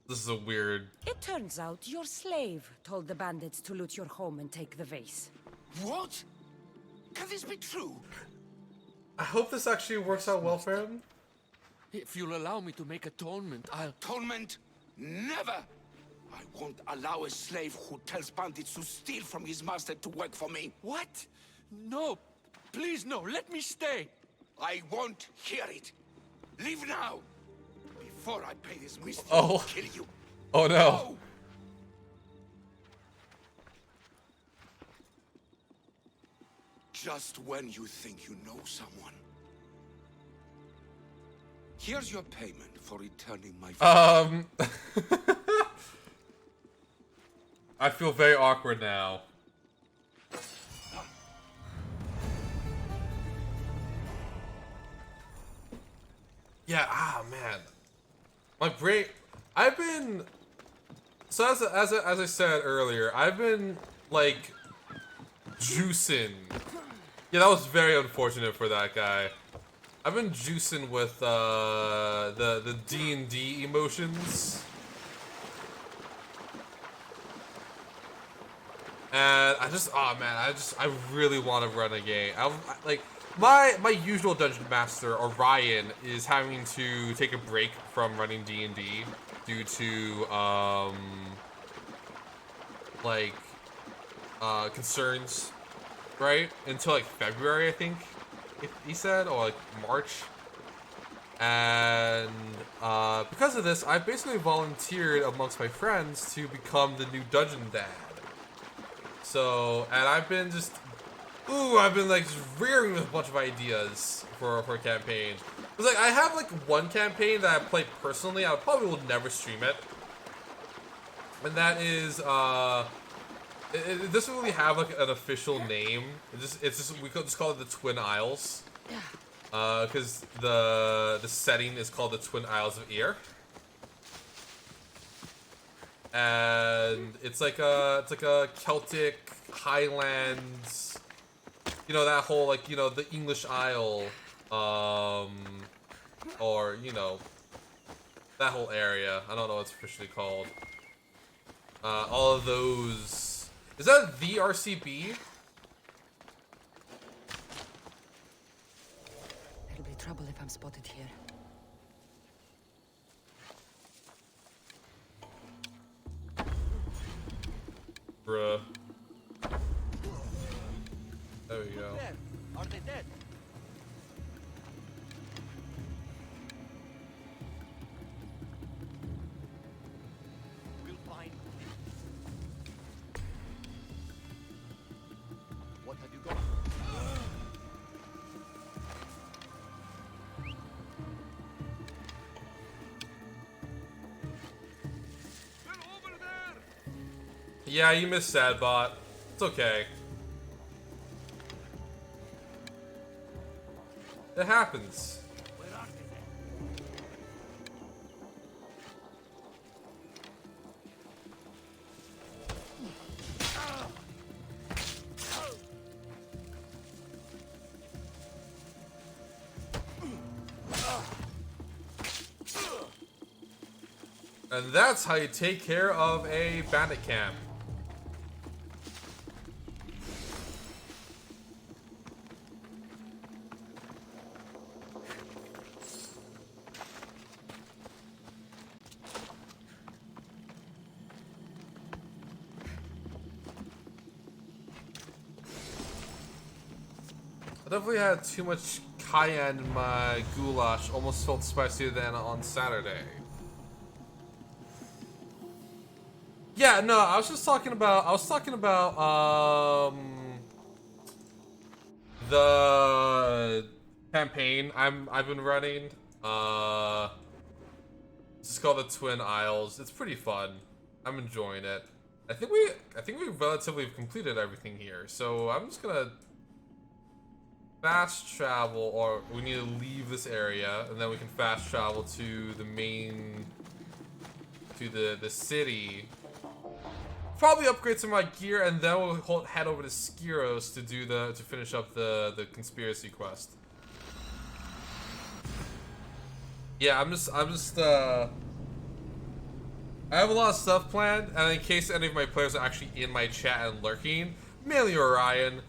This is a weird... It turns out your slave told the bandits to loot your home and take the vase. What? Can this be true? I hope this actually works out well for him. If you'll allow me to make atonement, I'll... Atonement? Never! I won't allow a slave who tells bandits to steal from his master to work for me. What? No! Please, no! Let me stay! I won't hear it. Leave now! Before I pay this mystery Oh. to kill you. Oh no. Go! Just when you think you know someone. Here's your payment for returning my I feel very awkward now. Yeah, man. My brain... I've been... So as I said earlier, I've been, like, juicing. Yeah, that was very unfortunate for that guy. I've been juicing with, the D&D emotions. And I just, oh man, I really want to run a game. Like, my usual dungeon master, Orion, is having to take a break from running D&D due to, like, concerns, right? Until, like, February, I think, he said, or, like, March. And, because of this, I basically volunteered amongst my friends to become the new dungeon dad. So, and I've been just, I've been like just rearing with a bunch of ideas for a campaign. It's like, I have like one campaign that I play personally, I probably will never stream it. And that is, it doesn't really have like an official name. It's just, we could just call it the Twin Isles. Cause the setting is called the Twin Isles of Ear. And it's like a Celtic Highlands, you know, that whole, like, you know, the English Isle, or, you know, that whole area. I don't know what it's officially called. All of those. Is that the RCB? There'll be trouble if I'm spotted here. Bruh. There we go. There. Are they dead? We'll find. What have you got? Yeah, you missed Sadbot. It's okay. It happens. Where are they And that's how you take care of a bandit camp. I definitely had too much cayenne in my goulash. Almost felt spicier than on Saturday. Yeah, no, I was talking about the campaign I've been running. It's called the Twin Isles. It's pretty fun. I'm enjoying it. I think we relatively have completed everything here. So I'm just gonna fast travel, or we need to leave this area, and then we can fast travel to the main, to the city. Probably upgrade some of my gear, and then we'll head over to Skiros to finish up the conspiracy quest. Yeah, I'm just I have a lot of stuff planned, and in case any of my players are actually in my chat and lurking, mainly Orion,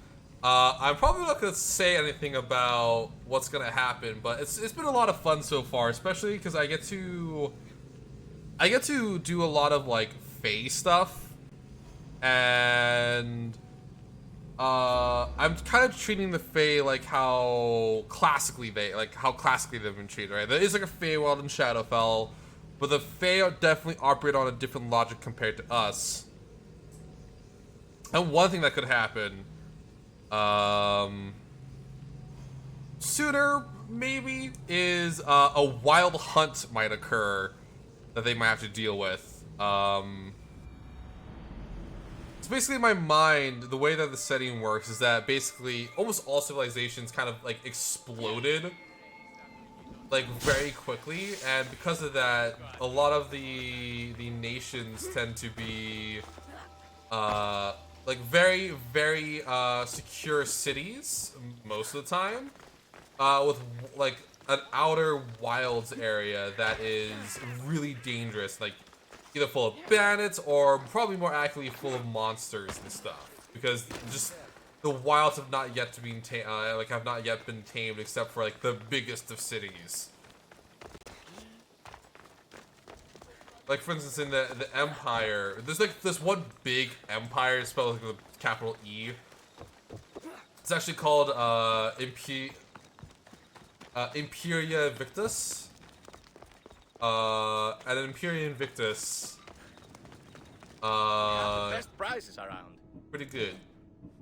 I'm probably not gonna say anything about what's gonna happen, but it's been a lot of fun so far, especially because I get to do a lot of like Fae stuff. And I'm kind of treating the Fae like how classically they've been treated, right? There is like a Feywild and Shadowfell, but the Fae definitely operate on a different logic compared to us. And one thing that could happen, sooner maybe, is a wild hunt might occur that they might have to deal with. So basically in my mind, the way that the setting works is that basically almost all civilizations kind of like exploded like very quickly, and because of that, a lot of the nations tend to be like very secure cities most of the time, with like an outer wilds area that is really dangerous, like either full of bandits or probably more accurately full of monsters and stuff, because just the wilds have not yet to be have not yet been tamed except for like the biggest of cities. Like for instance, in the Empire, there's like this one big empire spelled with the capital E. It's actually called Imperia Victus. And Imperia Invictus. The best prices around. Pretty good.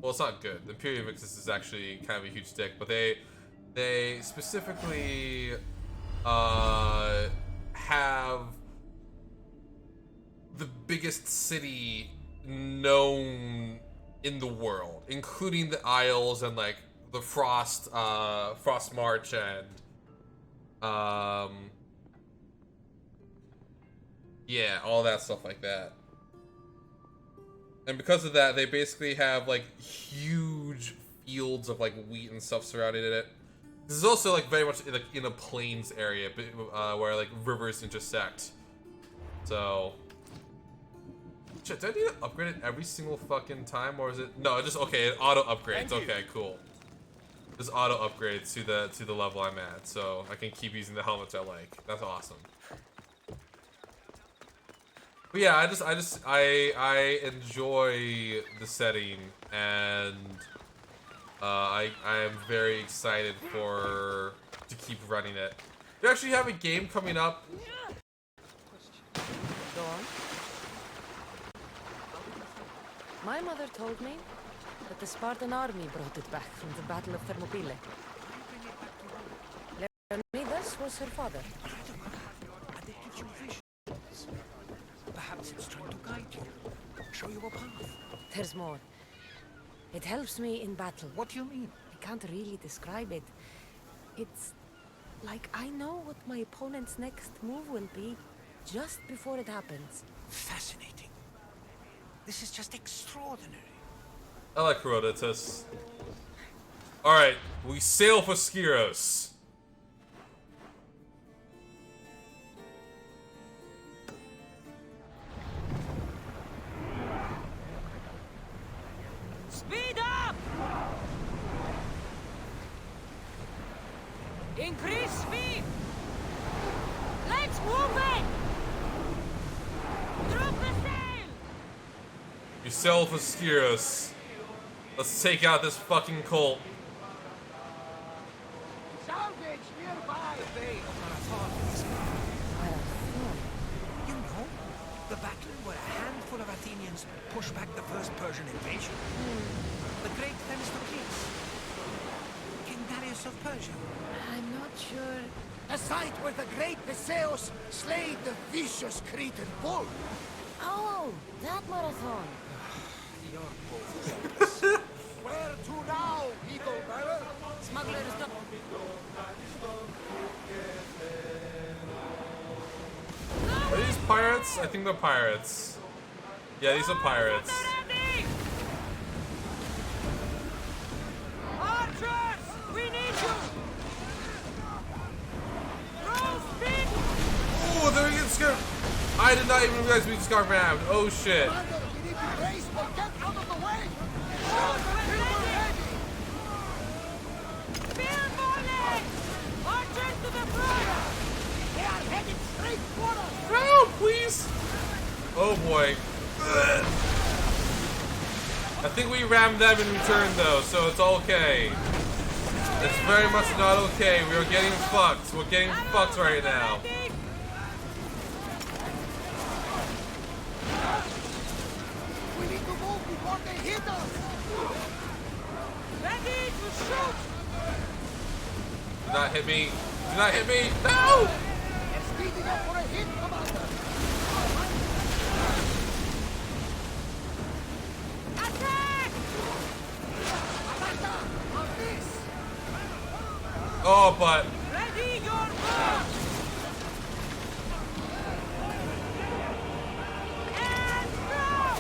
Well, it's not good. The Imperia Invictus is actually kind of a huge dick, but they specifically have the biggest city known in the world, including the Isles and like the Frost March and yeah, all that stuff like that. And because of that, they basically have like huge fields of like wheat and stuff surrounding it. This is also like very much like in a plains area, where like rivers intersect. So, shit, do I need to upgrade it every single fucking time, or is it? No, just okay. It auto upgrades. Okay, cool. Just auto upgrades to the level I'm at, so I can keep using the helmets I like. That's awesome. But yeah, I enjoy the setting, and I am very excited to keep running it. We actually have a game coming up. Go on. My mother told me that the Spartan army brought it back from the Battle of Thermopylae. Leonidas was her father. And it gives you visions. Perhaps it's trying to guide you, show you a path. There's more. It helps me in battle. What do you mean? I can't really describe it. It's like I know what my opponent's next move will be just before it happens. Fascinating. This is just extraordinary. I like Herodotus. Alright, we sail for Skyros. Speed up! Increase speed! Let's move it! Drop the sail! We sail for Skyros. Let's take out this fucking cult. Salvage nearby! Bay of Marathon is You know, the battle where a handful of Athenians pushed back the first Persian invasion. The great Themistocles. King Darius of Persia. I'm not sure. A site where the great Theseus slayed the vicious Cretan bull. Oh, that marathon. You're both hopeless. Where to now, eagle bearer? Smugglers don't... Are these pirates? I think they're pirates. Yeah, these are pirates. Archers! We need you! Roll speed! Oh, they're getting scared. I did not even realize we just got rammed. Oh shit. We need to race, but get out of the way! Spear volley! Archers to the front! They are headed straight for us! No, please. Oh boy. Ugh. I think we rammed them in return though, so it's okay. It's very much not okay. We are getting fucked. We're getting fucked right now. We need to move before they hit us! Ready to shoot! Do not hit me. Do not hit me. No! They're speeding up for a hit, Commander! Oh, but Ready your march! And throw!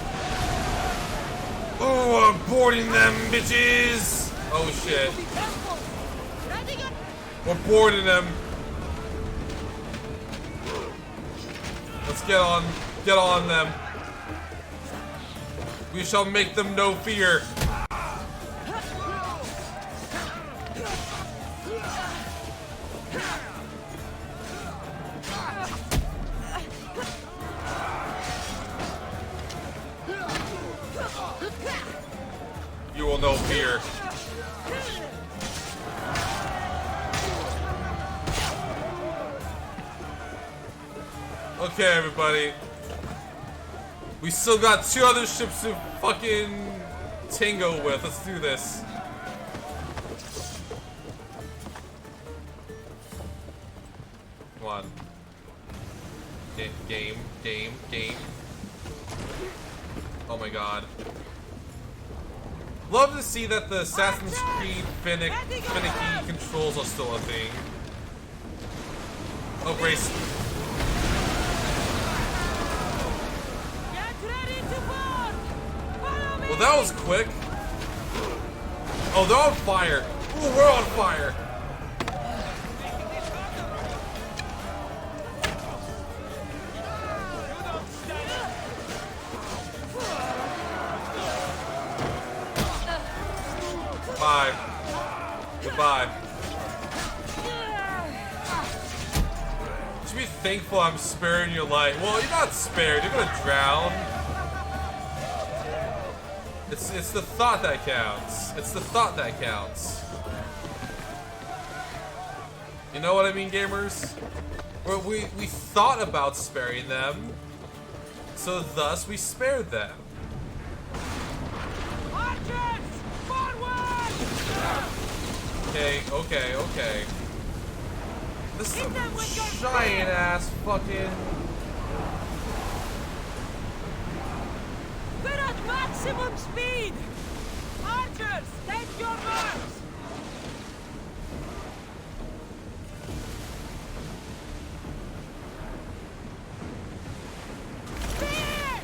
oh, I'm boarding them, bitches. Oh shit, Be careful! Ready your... we're boarding them. Let's get on them. We shall make them no fear. You will know fear. Okay, everybody. We still got 2 other ships to fucking tango with. Let's do this. Come on. Game. Oh my god. Love to see that the Assassin's Creed finicky controls are still a thing. Oh, brace. Get ready to board! Follow me! Well, that was quick. Oh, they're on fire. Ooh, we're on fire. Bye. Goodbye. You should be thankful I'm sparing your life. Well, you're not spared. You're gonna drown. It's the thought that counts. It's the thought that counts. You know what I mean, gamers? We thought about sparing them, so thus we spared them. Archers! Forward! Okay. This is a giant ass fucking. We're at maximum speed! Archers, take your marks! Speed!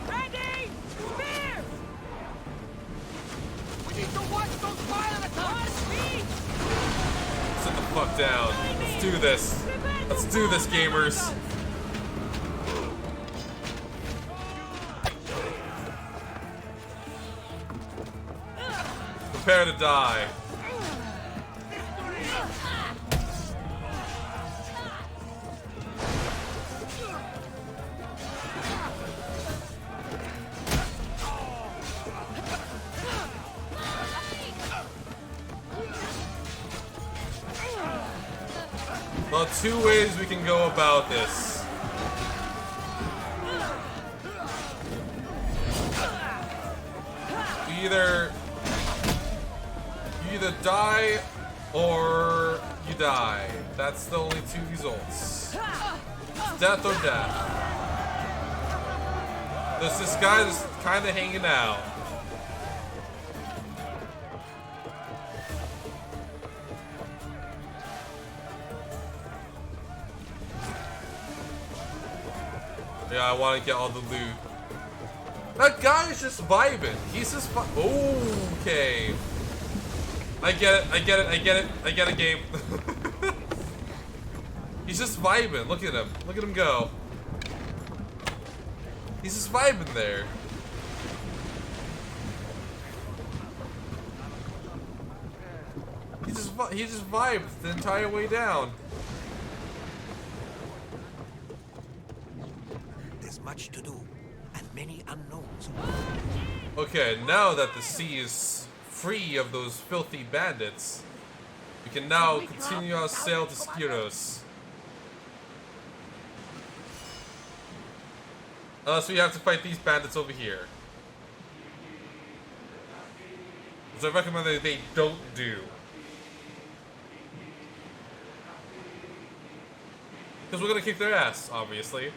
Ready! Spears! We need to watch those fire attacks! Speed! Sit the fuck down. Let's do this. Let's do this, gamers. Prepare to die. Well, 2 ways we can go about this. You either die or you die. That's the only 2 results. It's death or death. There's this guy that's kind of hanging out. Yeah, I want to get all the loot. That guy is just vibing. He's just okay. I get it, game. He's just vibing. Look at him. Look at him go. He's just vibing there. He just vibed the entire way down. There's much to do, and many unknowns. Okay, now that the sea is free of those filthy bandits, we can now continue our sail to Skiros. Unless we have to fight these bandits over here. Which I recommend that they don't do. Because we're gonna kick their ass, obviously.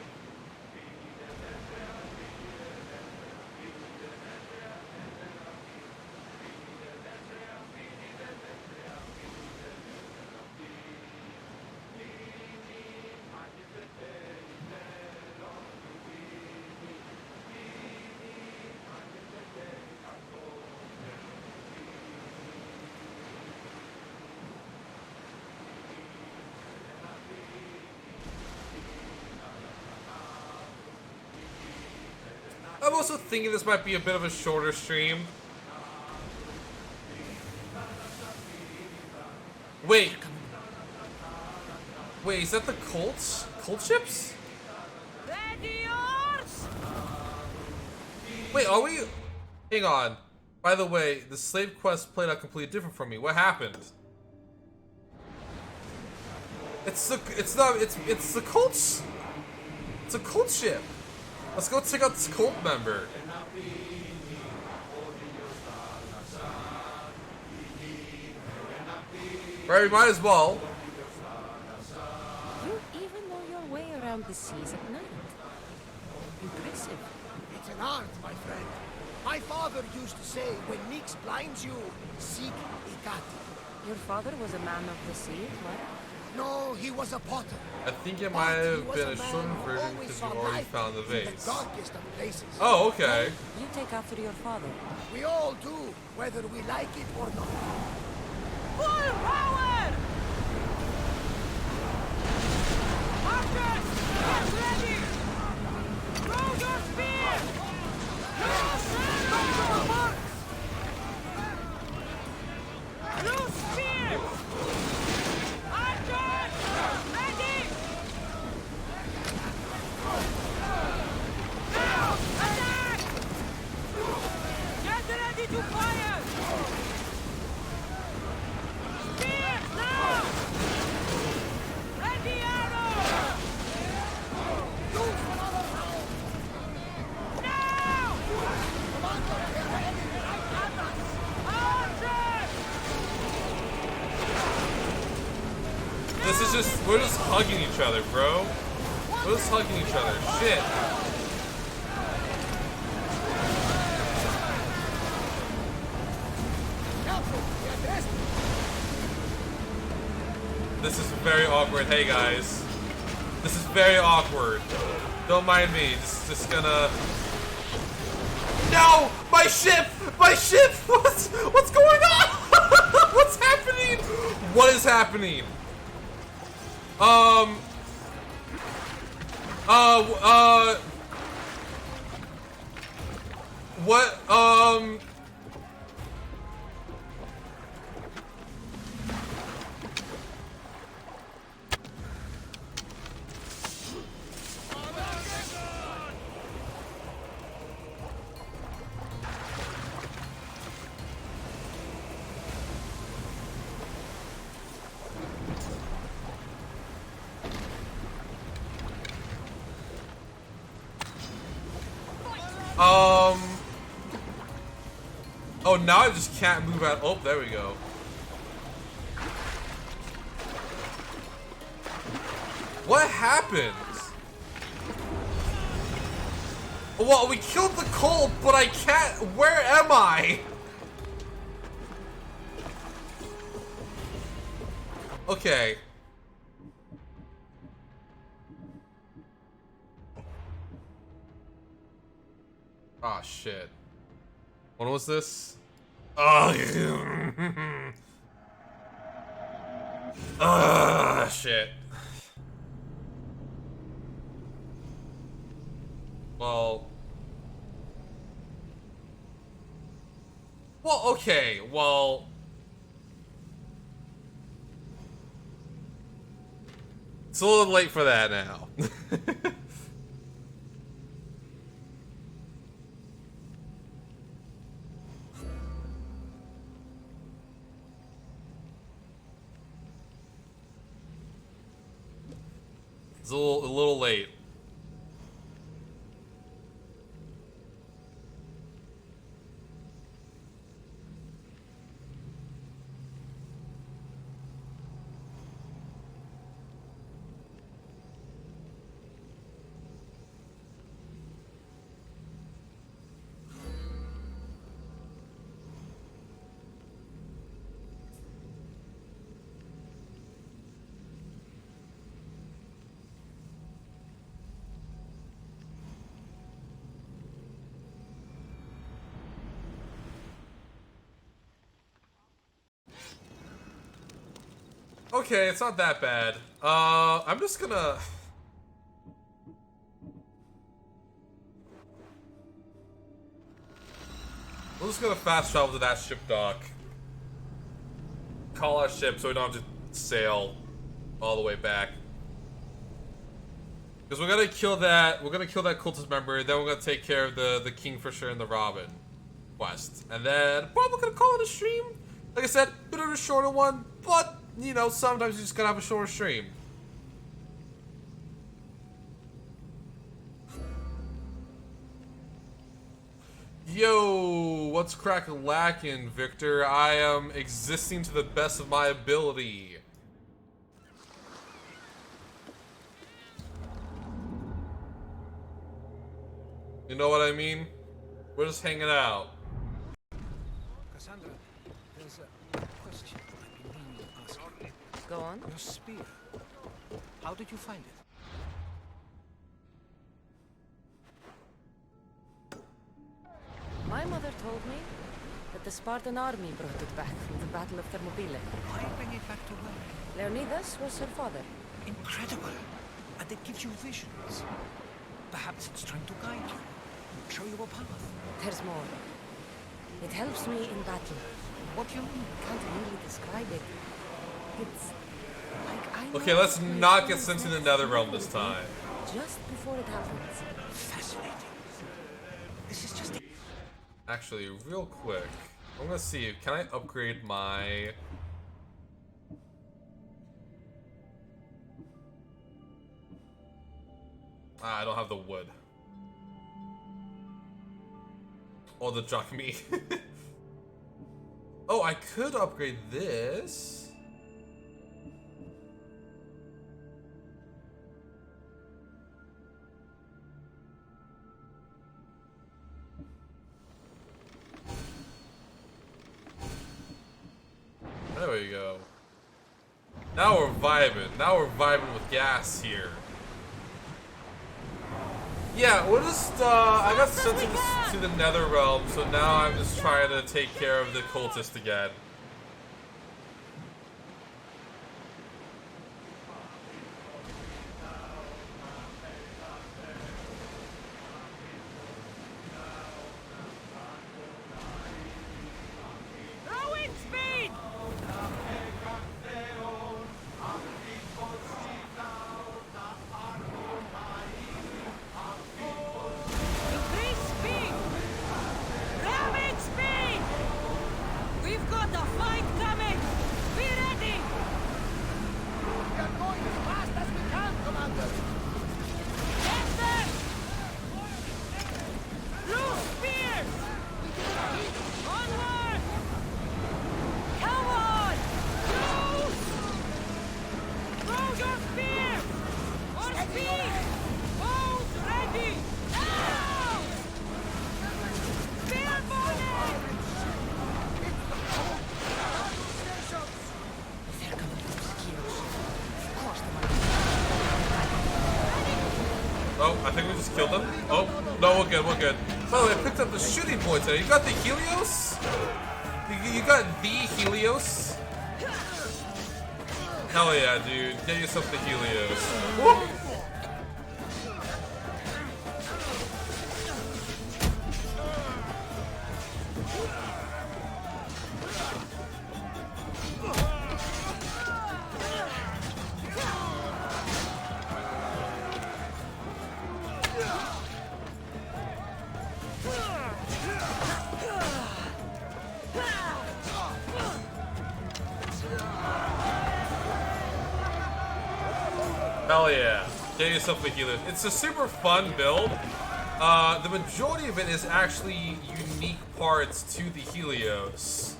I'm also thinking this might be a bit of a shorter stream. Wait, is that the Colts? Colt ships? Wait, are we? Hang on. By the way, the slave quest played out completely different from me. What happened? It's the Colts. It's a Colt ship. Let's go check out this Colt member. Right, we might as well. You even know your way around the seas at night. Impressive. It's an art, my friend. My father used to say, when Nyx blinds you, seek Ikati. Your father was a man of the sea, what? No, he was a potter. I think it might have been a shortened version because you already found the In the vase. darkest of places. Oh, okay. You take after your father. We all do, whether we like it or not. Full power! Archers, get ready! Throw your spear! Use your marks! Use spear! Archers, ready! Now, attack! Get ready to fire! Spears now! Ready arrow! Now! Archers! This is just, we're just hugging each other, bro. We're just hugging each other. Shit. This is very awkward. Hey guys. This is very awkward. Don't mind me. Just gonna. No! My ship! My ship! What's going on? What's happening? What is happening? What, oh, now I just can't move out. Oh, there we go. What happened? Well, we killed the Colt, but I can't. Where am I? Okay. Ah, shit. When was this? Oh, ah, shit. Well, okay, well, it's a little late for that now. It's a little late. Okay, it's not that bad. I'm just gonna... We're just gonna fast travel to that ship dock. Call our ship so we don't have to sail all the way back. Because we're gonna kill that cultist member, then we're gonna take care of the Kingfisher and the Robin quest. And then probably gonna call it a stream. Like I said, bit of a shorter one, but you know, sometimes you just gotta have a shorter stream. Yo, what's crack-a-lackin', Victor? I am existing to the best of my ability. You know what I mean? We're just hanging out. Cassandra, there's a question I've been meaning to ask you. Go on. Your spear. How did you find it? My mother told me that the Spartan army brought it back from the Battle of Thermopylae. Why bring it back to work? Leonidas was her father. Incredible. And it gives you visions. Perhaps it's trying to guide you. Show you a path. There's more. It helps me in battle. What do you mean? I can't really describe it. It's like I know Okay, let's what my not get opponent's sent to the next Netherrealm move this will be time. Just before it happens. Fascinating. This is just... Actually, real quick, I'm gonna see, can I upgrade my... Ah, I don't have the wood. Or the Jacquemin. Oh, I could upgrade this. There we go. Now we're vibing. Now we're vibing with gas here. Yeah, we're just, I got sent to the Netherrealm, so now I'm just trying to take care of the cultist again. Oh, I think we just killed him. Oh, no, we're good, we're good. By the way, I picked up the shooting points there. You got the Helios? You got the Helios? Hell yeah, dude. Get yourself the Helios. Woo! Hell yeah. Get yourself the Helios. It's a super fun build. The majority of it is actually unique parts to the Helios.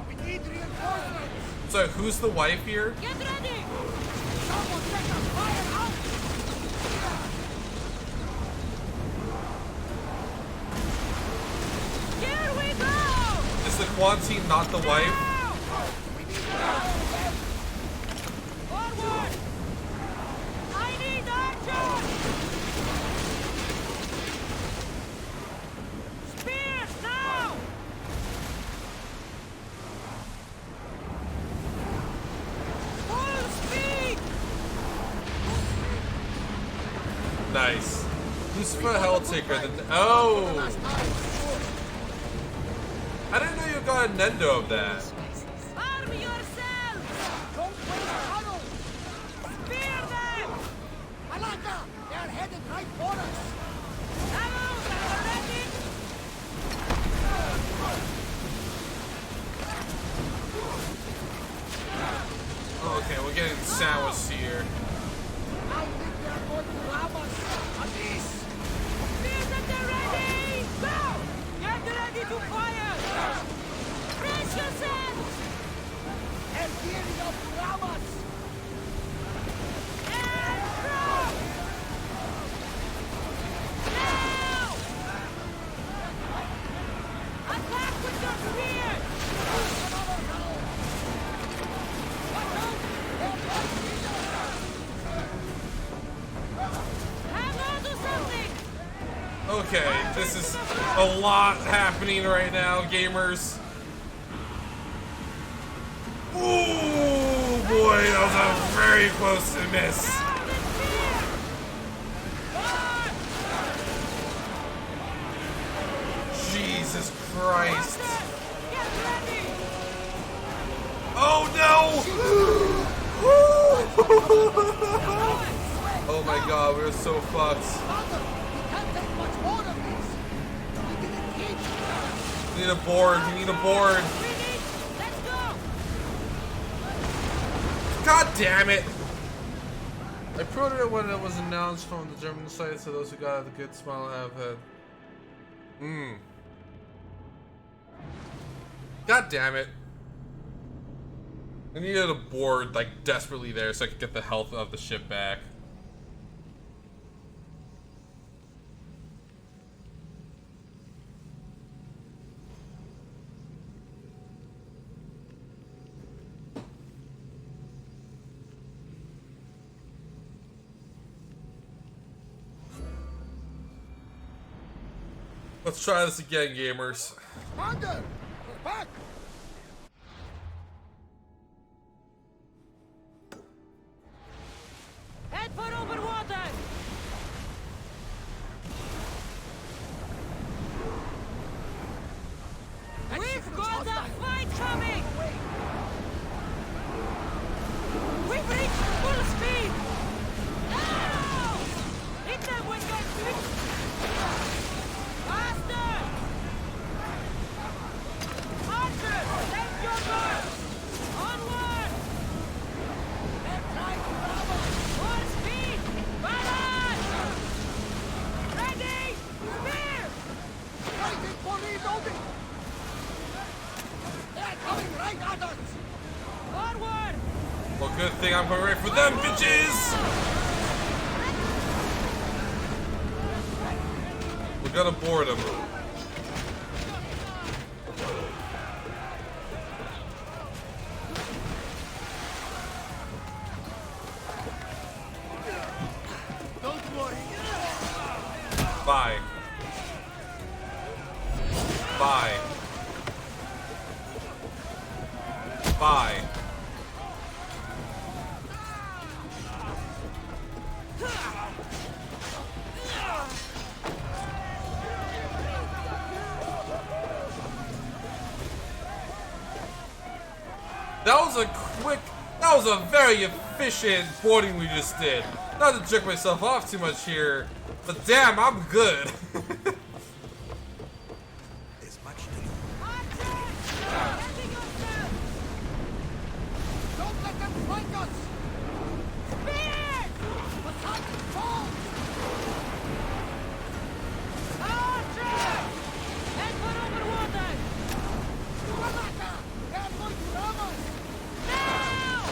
We need reinforcements! So, who's the wife here? Get ready! Someone take a fire out! Here we go! Is the Quantine not the wife? Forward! I need archers! Spears now! Full speed! Nice. Lucifer Helltaker. Oh! I didn't know you got a Nendo of that. Arm yourselves! Don't wait a tunnel! Spear them! Malaka! They're headed right for us! Arrows are ready! Oh, okay, we're getting sandwiched here. I think they're going to rob us! Abyss! Spears at the ready! Go! Get ready to fire! Brace yourselves! They're gearing up to rob us! And throw! Now! Attack with your spears! Another now! Watch out! They're right Hang on to something! Okay, this is a lot happening right now, gamers. Ooh, boy, that was a very close to miss. Down and spear! Forward! Jesus Christ. Get ready! Oh no! Oh my god, we're so fucked. Father, we can't take much more of this! We didn't eat! We need a board, we need a board. We need... Let's go! God damn it! I pre-ordered it when it was announced from the German site, so those who got a good smile have had. God damn it. I needed a board, like, desperately there so I could get the health of the ship back. Let's try this again, gamers. Commander! We're back! Head for open water! We've got a fight coming! We've reached full speed! Now! Hit them with your feet! Faster! Archer, take your guard! Onward! They're trying to rob us! More speed! Balance! Ready! Spear! Waiting for reloading! They're coming right at us! Forward! Well, good thing I'm coming right for them, bitches! We're gonna board them. Don't worry! Bye. Bye. Bye. That was a very efficient boarding we just did. Not to jerk myself off too much here, but damn, I'm good. There's much to do. Don't let them flank us! Spear! Attack! Fall! Archer! Head for open water! Malaka! They're going to rob us! Now!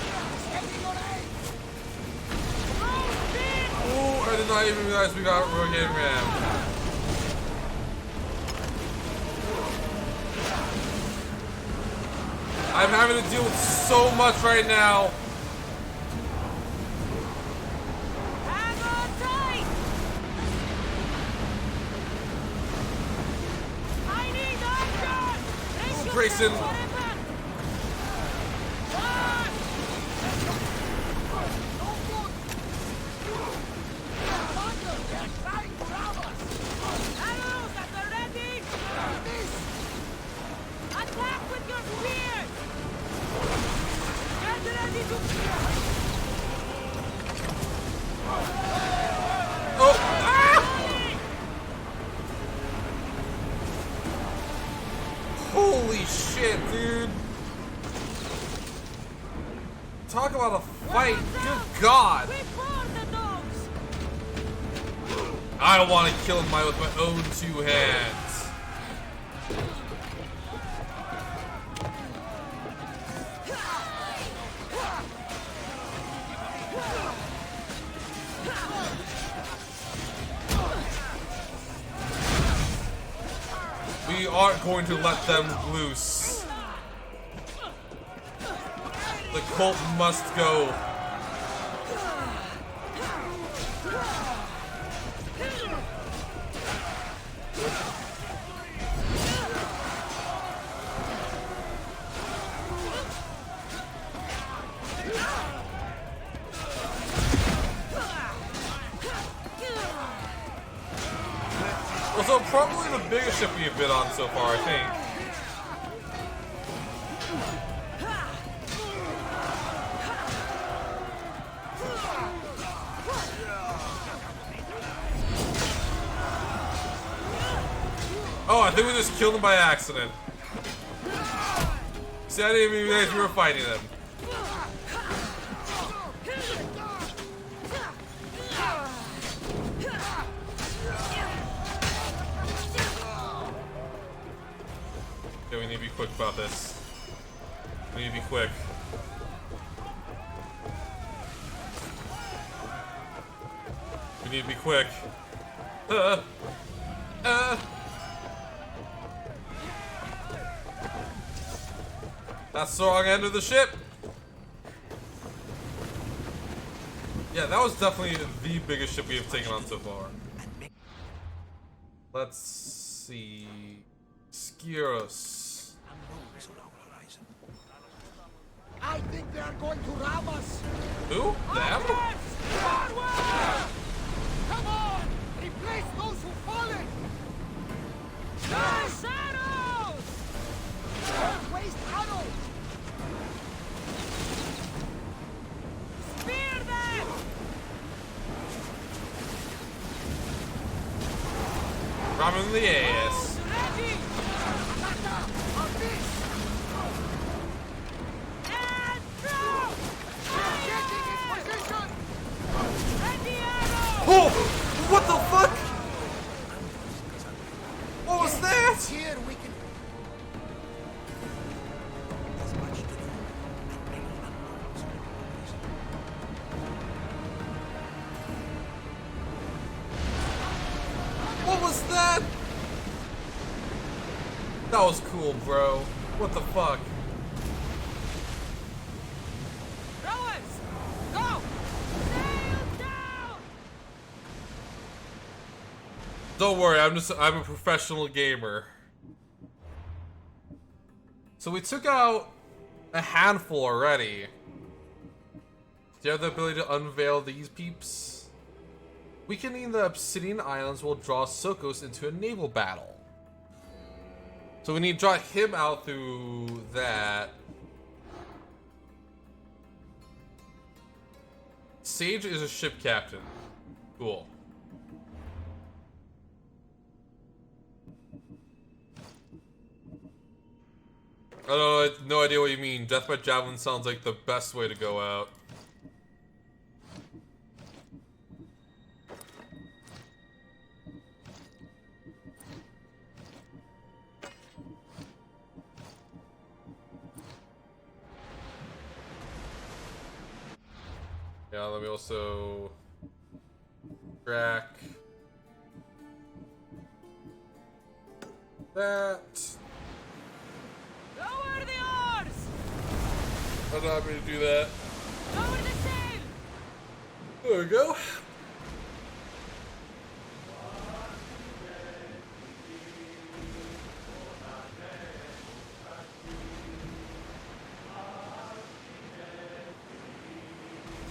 Steady your aim! Full speed! Ooh, I did not even realize we got we're getting rammed. I'm having to deal with so much right now. Hang on tight! I need action! Brace Ooh, Grayson. yourself for impact! One! No good! Commander, they're trying to rob want to fight. Good God. I want to kill him with my own 2 hands. We aren't going to let them loose. The cult must go. So probably the biggest ship we've been on so far, I think. Oh, I think we just killed them by accident. See, I didn't even realize we were fighting them. Okay, we need to be quick about this. We need to be quick. We need to be quick. That's the wrong end of the ship. Yeah, that was definitely the biggest ship we have taken on so far. Let's see. Skiros. I think they are going to rob us. Who? Them? Come on! Replace those who've fallen! The shadows! Don't waste ammo! Spear them! Drop him in the ass. Ready! On this! And throw! Getting in position! Ready arrow! Oh! What the fuck? What was that? Here we can... There's much to do, and many unknowns. What was that? That was cool, bro. What the fuck? Rowers! Go! Sail down! Don't worry, I'm a professional gamer. So we took out a handful already. Do you have the ability to unveil these peeps? Weakening the Obsidian Islands will draw Sokos into a naval battle. So we need to draw him out through that. Sage is a ship captain. Cool. I don't know, I have no idea what you mean. Death by Javelin sounds like the best way to go out. Yeah, let me also track that. Lower the oars! I'm not going to do that. Lower the sail! There we go.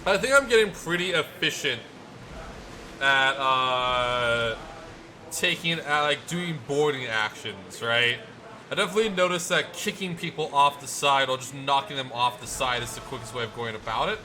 I think I'm getting pretty efficient at doing boarding actions, right? I definitely noticed that kicking people off the side or just knocking them off the side is the quickest way of going about it.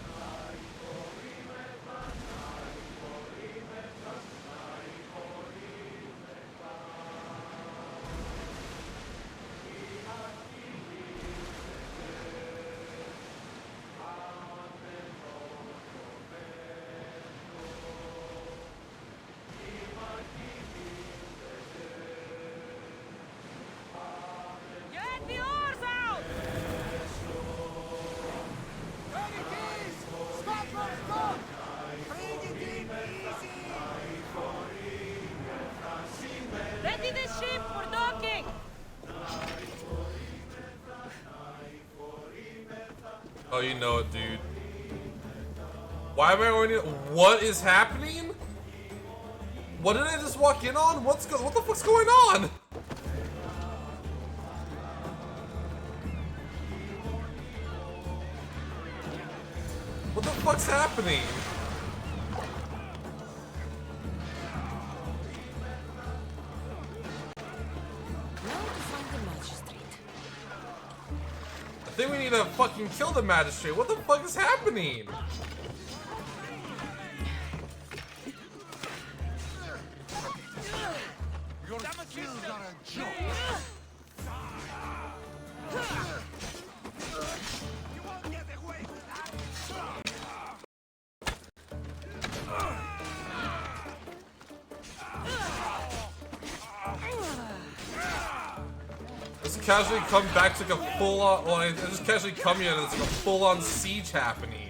Oh, you know it, dude. Why am I going to... What is happening? What did I just walk in on? What the fuck's going on? What the fuck's happening? Now to find the magistrate. I think we need to fucking kill the magistrate. What the fuck is happening? Your skills are a joke. You won't get away with that. Just casually come back to like a full-on... Well, I just casually come here and it's like a full-on siege happening.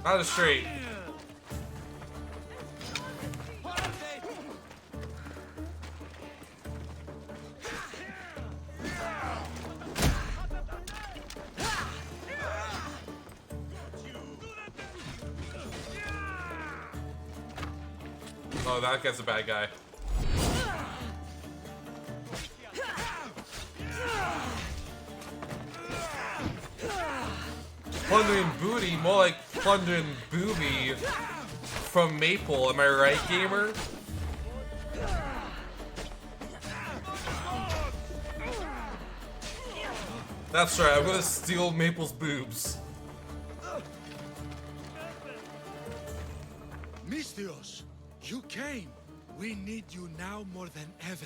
Not a straight. Oh, that guy's a bad guy. Plundering booty, more like plundering booby from Maple. Am I right, gamer? That's right, I'm gonna steal Maple's boobs. Misthios, you came. We need you now more than ever.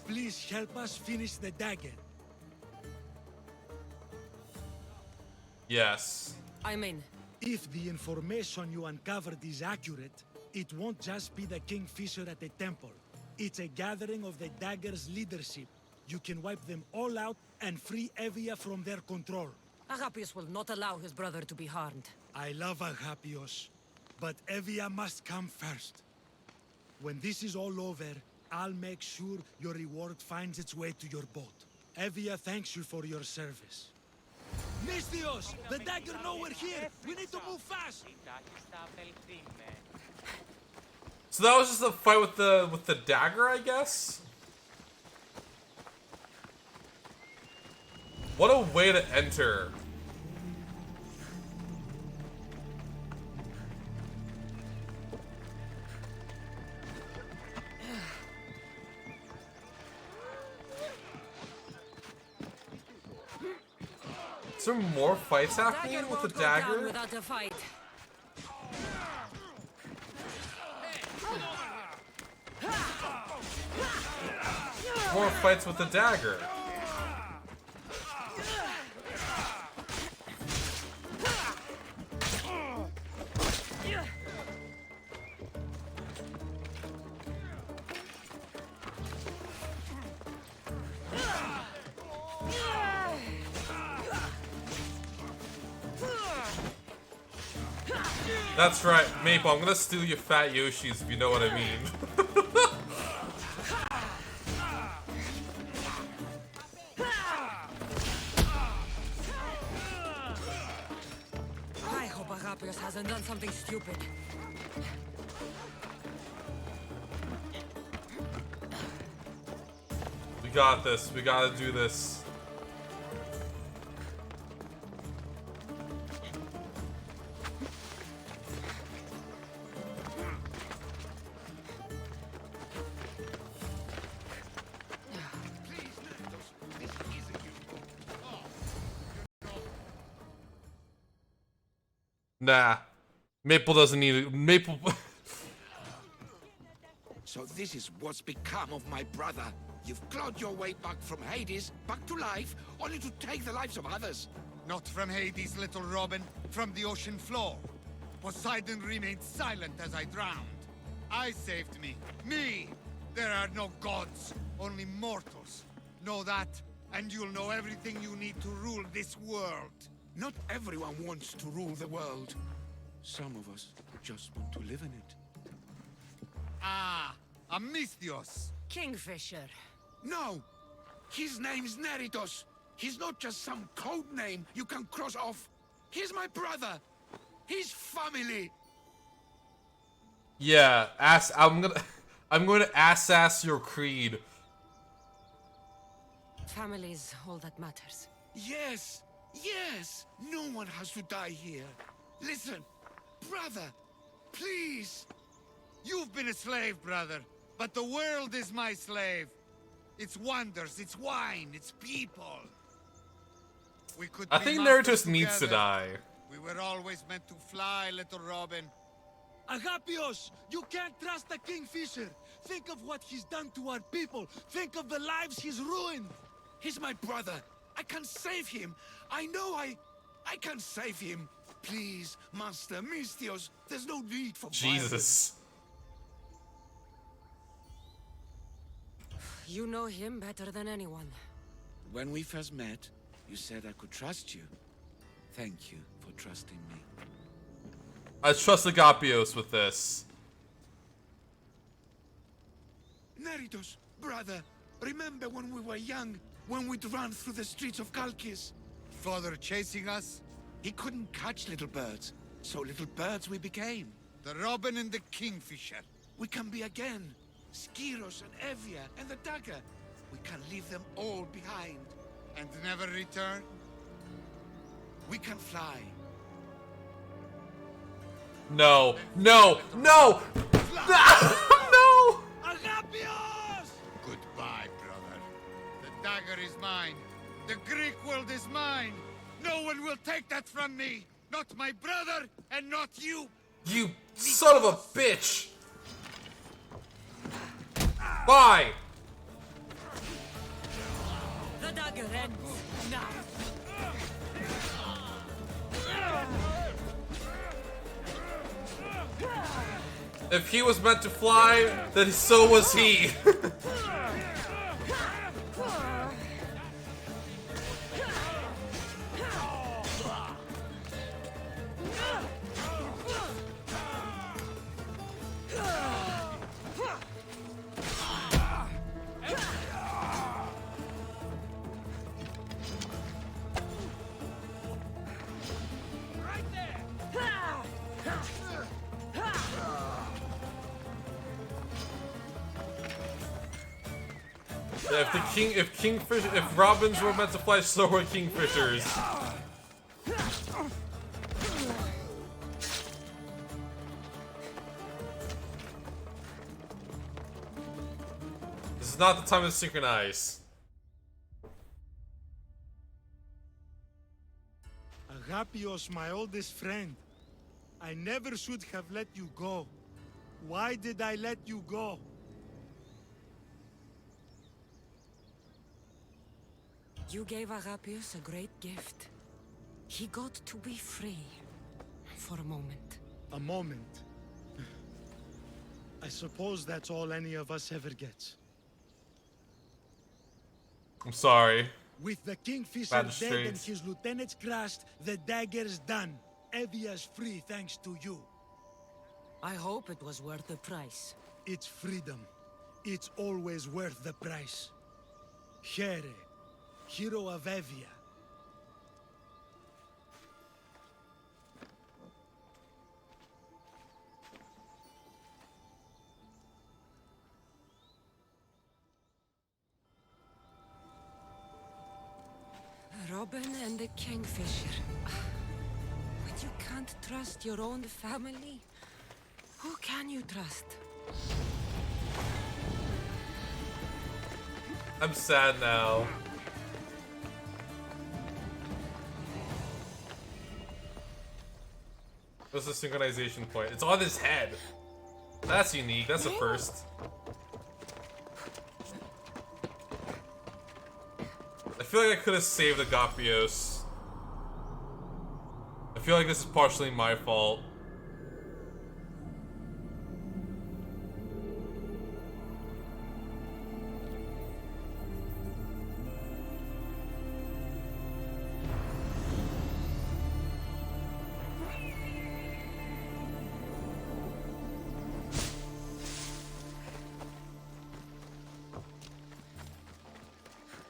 Please help us finish the dagger. Yes. I'm in. If the information you uncovered is accurate, it won't just be the Kingfisher at the temple. It's a gathering of the dagger's leadership. You can wipe them all out and free Evia from their control. Agapius will not allow his brother to be harmed. I love Agapios, but Evia must come first. When this is all over, I'll make sure your reward finds its way to your boat. Evia thanks you for your service. Misthios! The dagger nowhere here! We need to move fast! So that was just a fight with the dagger, I guess? What a way to enter. Is there more fights happening with the dagger? Without a fight. More fights with the dagger. That's right, Maple, I'm gonna steal your fat Yoshis if you know what I mean. I hope Agapios hasn't done something stupid. We got this, we gotta do this. Nah. Maple doesn't need it. Maple... So this is what's become of my brother. You've clawed your way back from Hades, back to life, only to take the lives of others. Not from Hades, little Robin. From the ocean floor. Poseidon remained silent as I drowned. I saved me. Me! There are no gods, only mortals. Know that, and you'll know everything you need to rule this world. Not everyone wants to rule the world. Some of us just want to live in it. Ah, Amistios. Kingfisher. No! His name's Neritos. He's not just some code name you can cross off. He's my brother. He's family. Yeah, I'm going to ass your creed. Family's all that matters. Yes, yes. No one has to die here. Listen, brother, please. You've been a slave, brother, but the world is my slave. Its wonders, its wine, its people. We could I be think masters Naruto needs to together. die. We were always meant to fly, little Robin. Agapios, you can't trust the Kingfisher. Think of what he's done to our people. Think of the lives he's ruined. He's my brother. I can save him. I know I can save him. Please, Master Mistios, there's no need for violence. Jesus. You know him better than anyone. When we first met, you said I could trust you. Thank you for trusting me. I trust Agapios with this. Neritos, brother, remember when we were young, when we'd run through the streets of Kalkis? Father chasing us? He couldn't catch little birds, so little birds we became. The Robin and the Kingfisher. We can be again. Skiros and Evia and the dagger. We can leave them all behind. And never return? We can fly. No, no, no! No! Agapios! Goodbye, brother. The dagger is mine. The Greek world is mine. No one will take that from me. Not my brother, and not you. You son of a bitch! Bye! The dagger ends now. If he was meant to fly, then so was he. Yeah, if Robins were meant to fly, so were Kingfishers. This is not the time to synchronize. Agapios, my oldest friend. I never should have let you go. Why did I let you go? You gave Agapios a great gift. He got to be free. For a moment. A moment. I suppose that's all any of us ever gets. I'm sorry. With the Kingfisher Bad dead streets. and his lieutenants crushed, the dagger's done. Evia's free thanks to you. I hope it was worth the price. It's freedom. It's always worth the price. Here, hero of Evia. Robin and the Kingfisher. But you can't trust your own family? Who can you trust? I'm sad now. What's the synchronization point? It's on his head. That's unique. That's a first. I feel like I could have saved Agapios. I feel like this is partially my fault.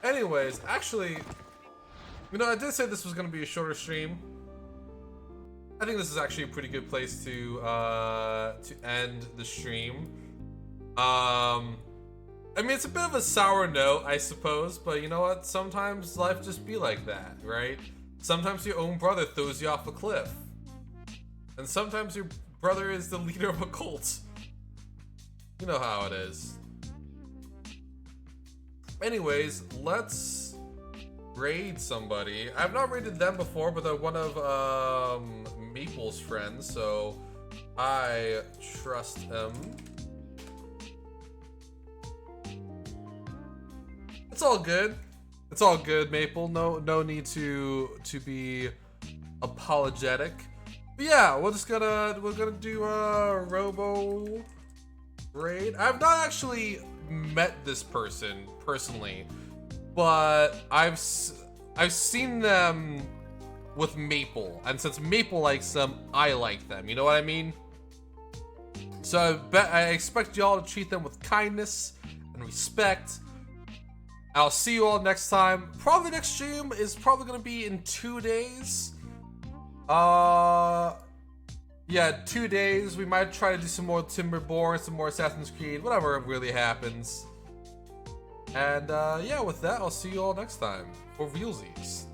Anyways, actually, you know, I did say this was going to be a shorter stream. I think this is actually a pretty good place to end the stream. I mean, it's a bit of a sour note, I suppose, but you know what? Sometimes life just be like that, right? Sometimes your own brother throws you off a cliff. And sometimes your brother is the leader of a cult. You know how it is. Anyways, let's raid somebody. I've not raided them before, but they're one of Maple's friends, so I trust them. It's all good. It's all good, Maple. No need to be apologetic. But yeah, we're gonna do a Robo raid. I've not actually met this person personally, but I've seen them with Maple, and since Maple likes them, I like them. You know what I mean? So I expect y'all to treat them with kindness and respect. I'll see you all next time. Probably next stream is probably gonna be in 2 days. Yeah, 2 days. We might try to do some more Timberborn, some more Assassin's Creed, whatever really happens. And yeah, with that, I'll see you all next time for realsies.